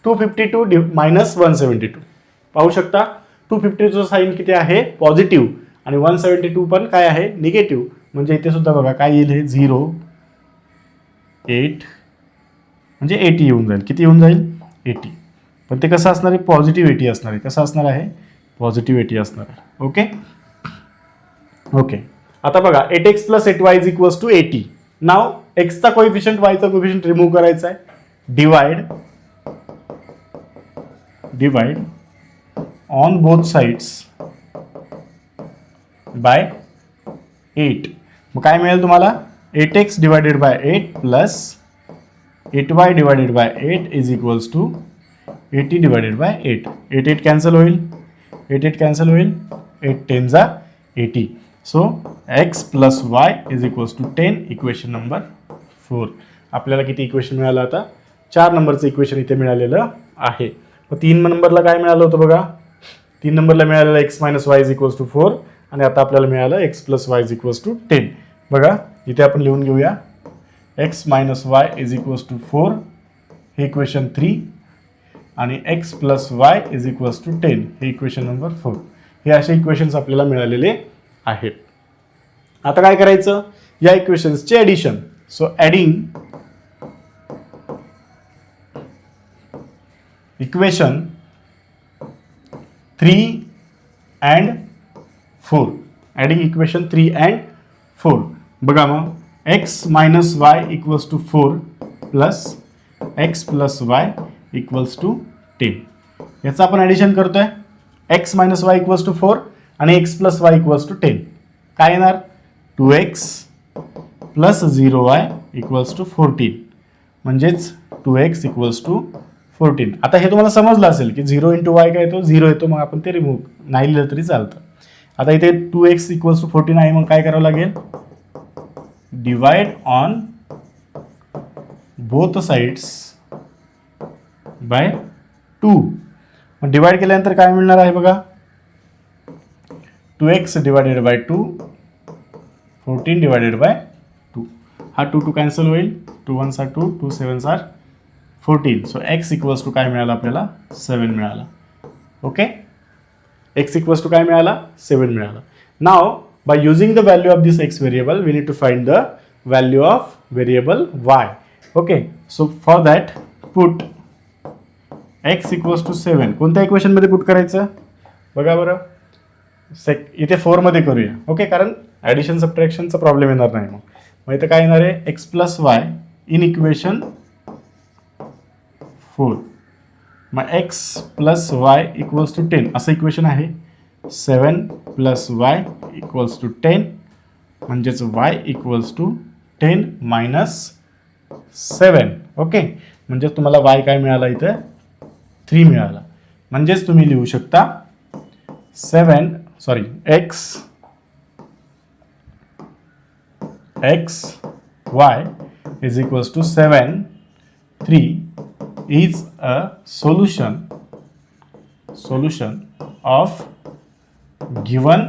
[SPEAKER 1] 252 minus 172. पाहू शकता 252चं साईन किती आहे पॉझिटिव्ह आणि 172 पण काय आहे निगेटिव्ह, म्हणजे इथे सुद्धा बघा काय येईल हे 0 8 म्हणजे 80 येऊन जाईल. किती येऊन जाईल 80, पण ते कसं असणार आहे पॉझिटिव्ह 80 असणार आहे. कसं असणार आहे पॉझिटिव्ह 80 असणार आहे. ओके आता बघा 8x plus 8y is equals to 80. Now एक्सचा कोइफिशियंट वायचा कोइफिशियंट रिमूव्ह करायचा आहे. Divide on both sides by 8. मग काय मिळेल तुम्हाला 8x divided by 8 plus 8y divided by 8 is equals to 80 divided by 8. 8 cancel होईल, 8 कॅन्सल होईल, 8 10 जा 80. So x plus y is equals to 10. Equation number 4. आपल्याला किती इक्वेशन मिळालं आता 4 नंबरचं इक्वेशन इथे मिळालेलं आहे. मग 3 नंबरला काय मिळालं होतं बघा 3 नंबरला मिळालेलं x minus y is equals to 4 आणि आता आपल्याला मिळालं x plus y is equals to 10. बघा इथे आपण लिहून घेऊया x minus y is equals to 4 हे इक्वेशन 3 आणि x plus y is equals to 10 हे इक्वेशन नंबर 4. हे असे इक्वेशन्स आपल्याला मिळालेले आहेत. आता काय करायचं या इक्वेशन्सचे addition. So adding equation 3 and 4. Adding equation 3 and 4. बघा मग x minus y equals to 4 plus x plus y equals to 10. याचं आपण ॲडिशन करतोय x minus y equals to 4 आणि x plus y equals to 10. काय येणार 2x plus 0y equals to 14 म्हणजेच 2x equals to 14. आता हे तुम्हाला समजलं असेल की 0 इंटू वाय काय येतो 0 येतो, मग आपण ते रिमूव्ह नाही लिहिलं तरी चालतं. आता इथे 2x इक्वल्स टू 14 आहे, मग काय करावं लागेल divide on both sides by 2. मग डिवाइड केल्यानंतर काय मिळणार आहे बघा 2x divided by 2 14 divided by 2. हा 2 कॅन्सल होईल, 2 1s are 2, 2 7s are 14. So x equals to काय मिळाला आपल्याला 7 मिळाला. ओके x इक्वल्स टू काय मिळाला 7 मिळाला. Now by using the value of this x variable we need to find the value of variable y. Okay so for that put x equals to 7 कोणत्या इक्वेशनमध्ये put करायचं बघा बरं इथे 4 मध्ये करूया. ओके कारण ॲडिशन सबट्रॅक्शनचा प्रॉब्लेम येणार नाही. मग इथं काय येणार आहे x plus y in equation 4. मग x plus y equals to 10 असं इक्वेशन आहे. 7 प्लस वाय इक्वल्स टू 10 म्हणजेच y equals to 10 minus 7. Okay म्हणजे तुम्हाला y काय मिळाला इथं 3 मिळाला. म्हणजेच तुम्ही लिहू शकता x y is equals to 7 3 is a solution of given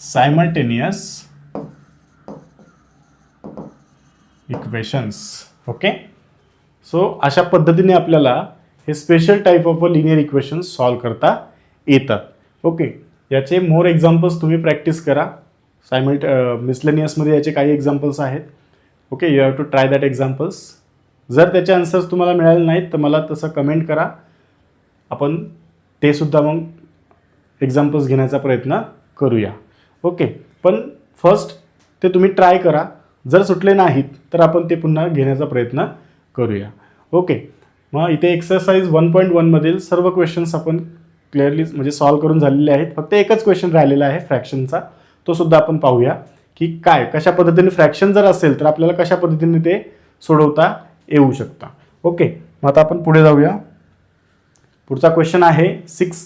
[SPEAKER 1] simultaneous equations. Okay so अशा पद्धतीने आपल्याला हे special type of linear equations solve करता येतात. ओके याचे मोर एक्झाम्पल्स तुम्ही प्रॅक्टिस करा. मिसलेनियसमध्ये याचे काही एक्झाम्पल्स आहेत. Okay you have to try that examples. जर त्याचे आन्सर्स तुम्हाला मिळाले नाहीत तर मला तसं कमेंट करा, आपण ते सुद्धा मग एक्झाम्पल्स घेण्याचा प्रयत्न करूया. ओके पण फर्स्ट ते तुम्ही ट्राय करा, जर सुटले नाहीत तर आपण ते पुन्हा घेण्याचा प्रयत्न करूया. ओके मग इथे एक्सरसाइज 1.1 मधील सर्व क्वेश्चन्स आपण क्लिअरली म्हणजे सॉल्व करून झालेले आहेत. फक्त एकच क्वेश्चन राहिलेला आहे फ्रॅक्शनचा, तो सुद्धा आपण पाहूया की कशा पद्धतीने फ्रॅक्शन जर असेल तर आपल्याला कशा पद्धतीने ते सोडवता येऊ शकता. ओके मग आता आपण पुढे जाऊया. पुढचा क्वेश्चन आहे 6.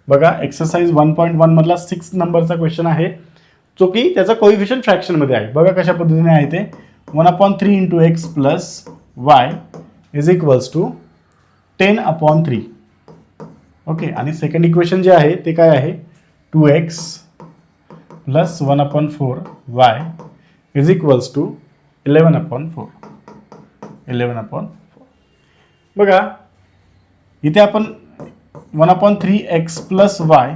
[SPEAKER 1] बघा एक्सरसाइज 1.1 मधला 6 नंबरचा क्वेश्चन आहे, जो की त्याचा कोइफिशियंट फ्रॅक्शनमध्ये आहे. बघा कशा पद्धतीने आहे ते. 1/3 into x plus y is equals to 10/3. Okay, आणि सेकंड इक्वेशन जे आहे ते काय आहे, 2x plus 1/4 y is equals to 11/4. 11/4. बघा इथे आपण 1/3 x plus y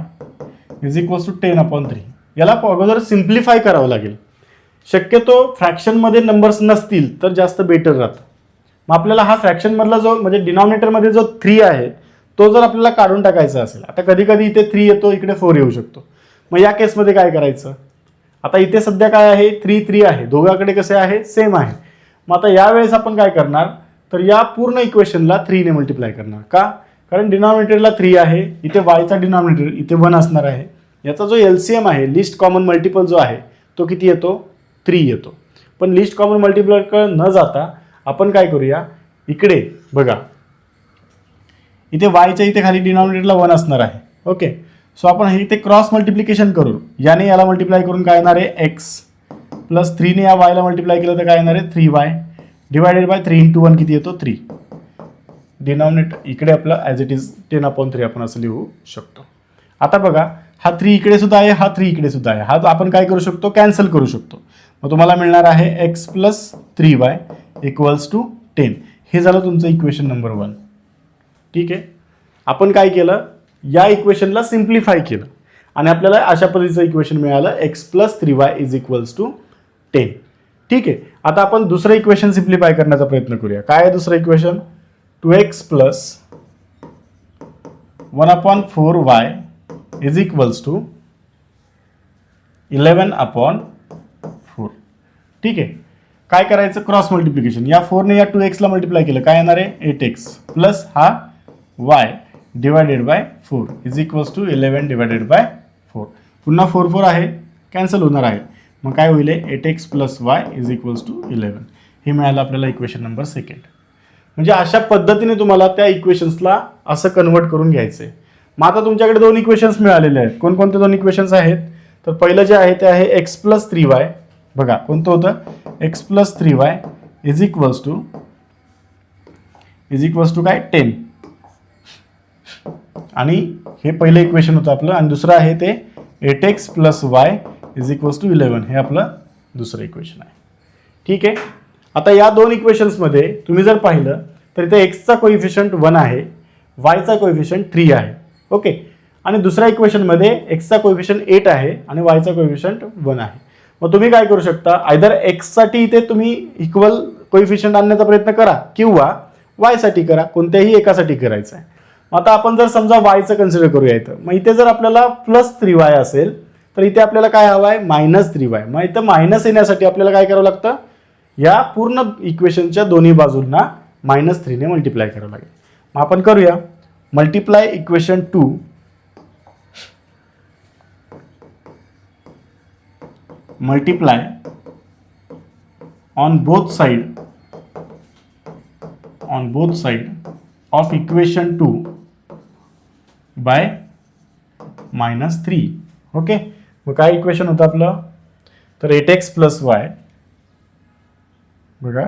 [SPEAKER 1] is equals to 10/3 याला अगोदर सिम्प्लिफाय करावं लागेल. शक्यतो फ्रॅक्शनमध्ये नंबर्स नसतील तर जास्त बेटर राहतं. मग आपल्याला हा फ्रॅक्शनमधला जो म्हणजे डिनॉमिनेटरमध्ये जो 3 आहे तो जर आपल्याला काढून टाकायचा असेल, आता कधी कधी इथे 3 येतो, इकडे 4 येऊ शकतो. मग या केसमध्ये काय करायचं, आता इथे सध्या काय आहे 3 आहे, दोघांकडे कसे आहे सेम आहे. मग आता यावेळेस आपण काय करणार, तर या पूर्ण इक्वेशनला 3 ने मल्टिप्लाय करणार. का, कारण डिनॉमिनेटरला 3 आहे, इथे वायचा डिनॉमिनेटर इथे 1 असणार आहे. याचा जो LCM आहे लिस्ट कॉमन मल्टिपल जो आहे तो किती येतो, 3 येतो. पण लिस्ट कॉमन मल्टिप्लायकडे न जाता आपण काय करूया, इकडे बघा इथे वायच्या इथे खाली डिनॉमिनेटरला 1 असणार आहे. ओके, सो आपण हे इथे क्रॉस मल्टिप्लिकेशन करू. याने याला मल्टिप्लाय करून काय येणार आहे एक्स प्लस 3ने या वायला मल्टिप्लाय केलं तर काय येणार आहे 3y डिवायडेड बाय 3 इंटू 1 किती येतो 3. डिनॉमिनेटर इकडे आपलं ॲज इट इज 10/3 आपण असं लिहू शकतो. आता बघा हा 3 इकडे सुद्धा आहे, हा 3 इकडे सुद्धा आहे, हा आपण काय करू शकतो कॅन्सल करू शकतो. मग तुम्हाला मिळणार आहे x plus 3y equals to 10. हे झालं तुमचं इक्वेशन नंबर 1. ठीक आहे, आपण काय केलं, या इक्वेशनला सिम्प्लिफाय केलं आणि आपल्याला अशा पद्धतीचं इक्वेशन मिळालं x plus 3y is equals to 10. ठीक आहे, आता आपण दुसरं इक्वेशन सिम्प्लिफाय करण्याचा प्रयत्न करूया. काय आहे दुसरं equation, 2x plus 1/4y is equals to 11/4. ठीक आहे, काय करायचं क्रॉस मल्टिप्लिकेशन. या 4ने या 2x ला मल्टिप्लाय केलं काय येणार आहे 8x प्लस हा y divided by 4 is equals to 11 divided by 4. पुन्हा 4 आहे कॅन्सल होणार आहे. मग काय होईल 8x plus y is equals to 11. हे मिळालं आपल्याला इक्वेशन नंबर 2. म्हणजे अशा पद्धतीने तुम्हाला त्या इक्वेशन्सला असं कन्वर्ट करून घ्यायचं आहे. मग आता तुमच्याकडे 2 इक्वेशन्स मिळालेले आहेत. कोणकोणते 2 इक्वेशन्स आहेत, तर पहिलं जे आहे ते आहे एक्स प्लस 3y. बघा कोणतं होतं x plus 3y is equals to काय 10. आणि हे पहिलं इक्वेशन होतं आपलं, आणि दुसरं आहे ते 8x plus y is equals to 11. हे आपलं दुसरं इक्वेशन आहे. ठीक आहे, आता या 2 इक्वेशन्समध्ये तुम्ही जर पाहिलं तर इथे एक्सचा कोइफिशियंट 1 आहे, वायचा कोइफिशियंट 3 आहे. ओके, आणि दुसऱ्या इक्वेशनमध्ये एक्सचा कोइफिशियंट 8 आहे आणि वायचा कोइफिशियंट 1 आहे. मग तुम्ही काय करू शकता, आयदर एक्ससाठी इथे तुम्ही इक्वल कोइफिशियंट आणण्याचा प्रयत्न करा किंवा वायसाठी करा, कोणत्याही एकासाठी करायचं आहे. आता आपण जर समजा वायचं कन्सिडर करूया इथं, मग इथे जर आपल्याला प्लस 3y असेल तर इथे आपल्याला काय हवं आहे मायनस 3y. मग इथं मायनस येण्यासाठी आपल्याला काय करावं लागतं, या पूर्ण इक्वेशनच्या दोन्ही बाजूंना -3 ने मल्टिप्लाय करावं लागेल. मग आपण करूया multiply equation 2 multiply on both side of equation 2 by -3. ओके, मग काय इक्वेशन होतं आपलं, तर 8x प्लस वाय बघा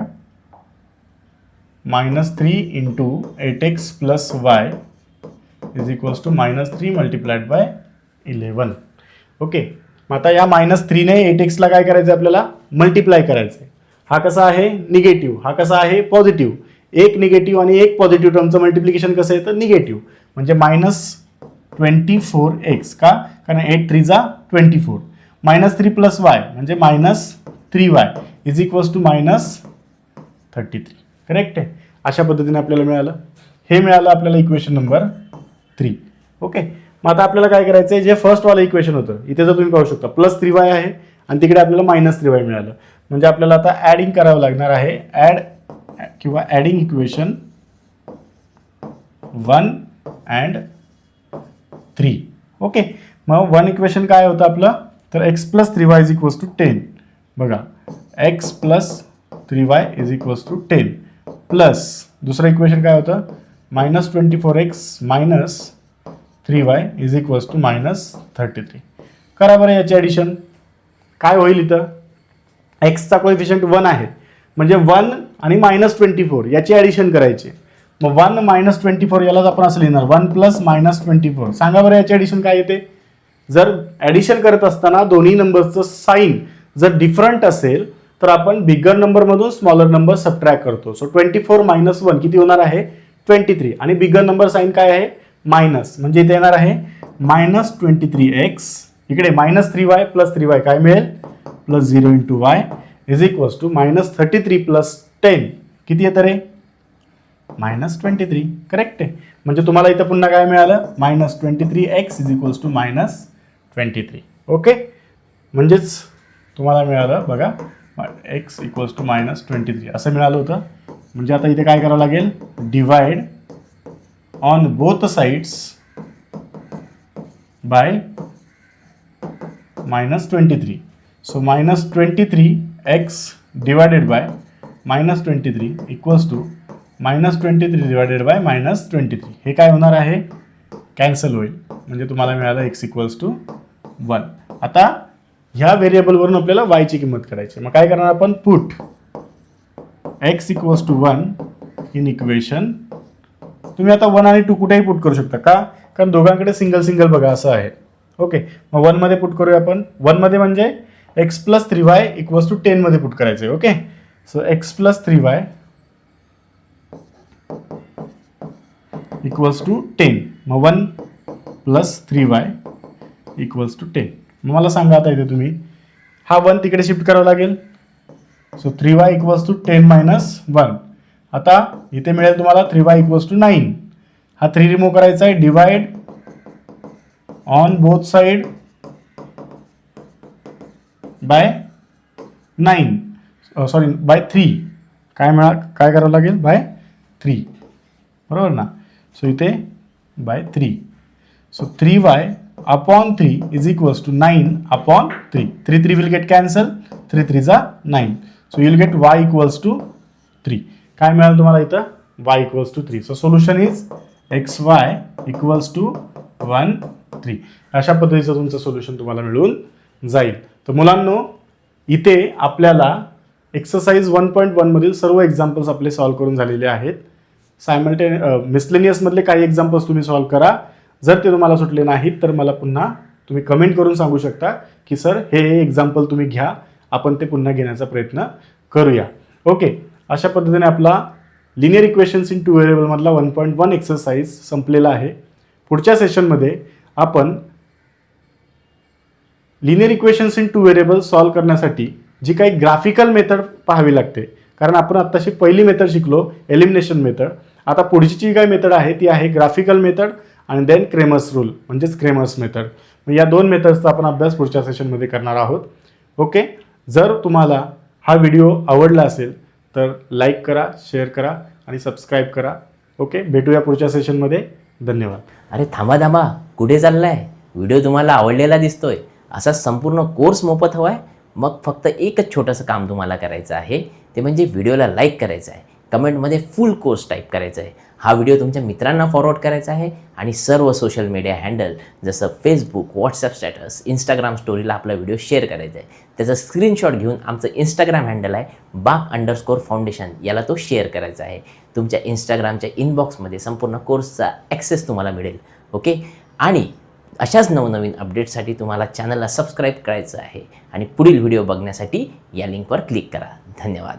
[SPEAKER 1] -3 into 8x plus y is equals to -3 multiplied by 11. Okay, मग आता या -3 ने 8x ला काय करायचं आपल्याला मल्टिप्लाय करायचं. हा कसा आहे निगेटिव्ह, हा कसा आहे पॉझिटिव्ह. एक निगेटिव्ह आणि एक पॉझिटिव्ह टर्मचं मल्टिप्लिकेशन कसं येतं निगेटिव्ह, म्हणजे -24x. का, कारण 8 3 जा 24. -3 प्लस वाय म्हणजे -3y is equals to -33. Correct आहे, अशा पद्धतीने आपल्याला मिळालं. हे मिळालं आपल्याला इक्वेशन नंबर 3. ओके, मग आता आपल्याला काय करायचं आहे, जे फर्स्टवालं इक्वेशन होतं इथे जर तुम्ही पाहू शकता प्लस 3y आहे आणि तिकडे आपल्याला -3y मिळालं. म्हणजे आपल्याला आता ॲडिंग करावं लागणार आहे, ॲडिंग इक्वेशन 1 and 3. ओके, मग 1 इक्वेशन काय होतं आपलं, तर x plus 3y is equals to 10. बघा x plus 3y is equals to 10 plus दुसरं इक्वेशन काय होतं, -24x minus 3y is equals to -33. करा बरं याची ॲडिशन. काय होईल इथं, एक्सचा कोएफिशियंट 1 आहे म्हणजे 1 आणि -24 याची ॲडिशन करायची. मग 1 - 24 यालाच आपण असं लिहिणार 1 + -24. सांगा बरं याची ॲडिशन काय येते. जर ॲडिशन करत असताना दोन्ही नंबरचं साईन जर डिफरंट असेल तर आपण बिगर नंबरमधून स्मॉलर नंबर सबट्रॅक्ट करतो. सो 24 - 1 किती होणार आहे, 23. आणि बिगर नंबर साईन काय आहे, मायनस, म्हणजे इथे येणार आहे -23x. इकडे -3y + 3y काय मिळेल, +0 × y इज इक्वल्स टू -33 + 10 किती येतं रे, -23. करेक्ट आहे. म्हणजे तुम्हाला इथं पुन्हा काय मिळालं, -23x is equals to -23. Okay, म्हणजेच तुम्हाला मिळालं बघा x इक्वल्स टू -23 असं मिळालं होतं. म्हणजे आता इथे काय करावं लागेल, divide on both sides by -23. So -23x divided by -23 equals to -23 divided by -23. हे काय होणार आहे, कॅन्सल होईल. म्हणजे तुम्हाला मिळालं x इक्वल्स टू 1. आता ह्या व्हेरिएबलवरून आपल्याला y ची किंमत काढायची. मग काय करणार आपण, put x equals to 1 in equation. तुम्ही आता 1 आणि 2 कुठेही पुट करू शकता. का, कारण दोघांकडे सिंगल सिंगल बघा असं आहे. ओके, मग 1 मध्ये पुट करूया आपण. 1 मध्ये म्हणजे x + 3y इक्वल्स टू 10 मध्ये पुट करायचं आहे. Okay, so x + 3y equals to 10. मग 1 + 3y इक्वल्स टू 10. मग मला सांगा आता इथे तुम्ही हा 1 तिकडे शिफ्ट करावा लागेल. So 3y equals to 10 - 1. आता इथे मिळेल तुम्हाला 3y इक्वल्स टू 9. हा 3 रिमूव्ह करायचा आहे. Divide on both side by 9, sorry by 3. काय करावं लागेल, बाय 3. बरोबर ना. सो इथे bye 3. So 3y upon 3 is equals to 9 upon 3. 3 will get cancel. 3 3 is 9. So you will get y equals to 3. काय मिळालं तुम्हाला इथं, y equals to 3. So solution is xy equals to 1 3. अशा पद्धतीचं तुमचं सोल्युशन तुम्हाला मिळून जाईल. तर मुलांनो, इथे आपल्याला एक्सरसाइज 1.1 मधील सर्व एक्झाम्पल्स आपले सॉल्व्ह करून झालेले आहेत. मिसलेनियस मधले काही एक्झाम्पल्स तुम्ही सॉल्व्ह करा. जर ते तुम्हाला सुटले नाहीत तर मला पुन्हा तुम्ही कमेंट करून सांगू शकता की सर हे एक्झाम्पल तुम्ही घ्या, आपण ते पुन्हा घेण्याचा प्रयत्न करूया. ओके, अशा पद्धतीने आपला लिनियर इक्वेशन्स इन 2 व्हेरिएबल मधला 1.1 एक्सरसाइज संपलेला आहे. पुढच्या सेशनमध्ये आपण linear equations in 2 variable solve करण्यासाठी जी काही ग्राफिकल मेथड पाहावी लागते, कारण आपण आत्ताशी पहिली मेथड शिकलो एलिमिनेशन मेथड. आता पुढची जी काही मेथड आहे ती आहे ग्राफिकल मेथड आणि देन क्रेमर्स रूल म्हणजेच क्रेमर्स मेथड. मग या 2 मेथड्सचा आपण अभ्यास पुढच्या सेशनमध्ये करणार आहोत. ओके, जर तुम्हाला हा व्हिडिओ आवडला असेल तर लाईक करा, शेअर करा आणि सबस्क्राईब करा. ओके, भेटूया पुढच्या सेशनमध्ये. धन्यवाद.
[SPEAKER 2] अरे थांबा, कुठे चाललाय? व्हिडिओ तुम्हाला आवडलेला दिसतोय. असा संपूर्ण कोर्स मोफत हवा आहे? मग फक्त एकच छोटंसं काम तुम्हाला करायचं आहे, ते म्हणजे व्हिडिओला लाईक करायचं आहे, कमेंटमध्ये फुल कोर्स टाईप करायचं आहे, हा व्हिडिओ तुमच्या मित्रांना फॉरवर्ड करायचा आहे आणि सर्व सोशल मीडिया हँडल जसं फेसबुक, व्हॉट्सअप स्टॅटस, इंस्टाग्राम स्टोरीला आपला व्हिडिओ शेअर करायचा आहे. त्याचा स्क्रीनशॉट घेऊन आमचं इंस्टाग्राम हँडल आहे BAK_फाउंडेशन, याला तो शेअर करायचा आहे. तुमच्या इंस्टाग्रामच्या इनबॉक्समध्ये संपूर्ण कोर्सचा ॲक्सेस तुम्हाला मिळेल. ओके, आणि अशाच नवनवीन अपडेटसाठी तुम्हाला चॅनलला सबस्क्राईब करायचं आहे आणि पुढील व्हिडिओ बघण्यासाठी या लिंकवर क्लिक करा. धन्यवाद.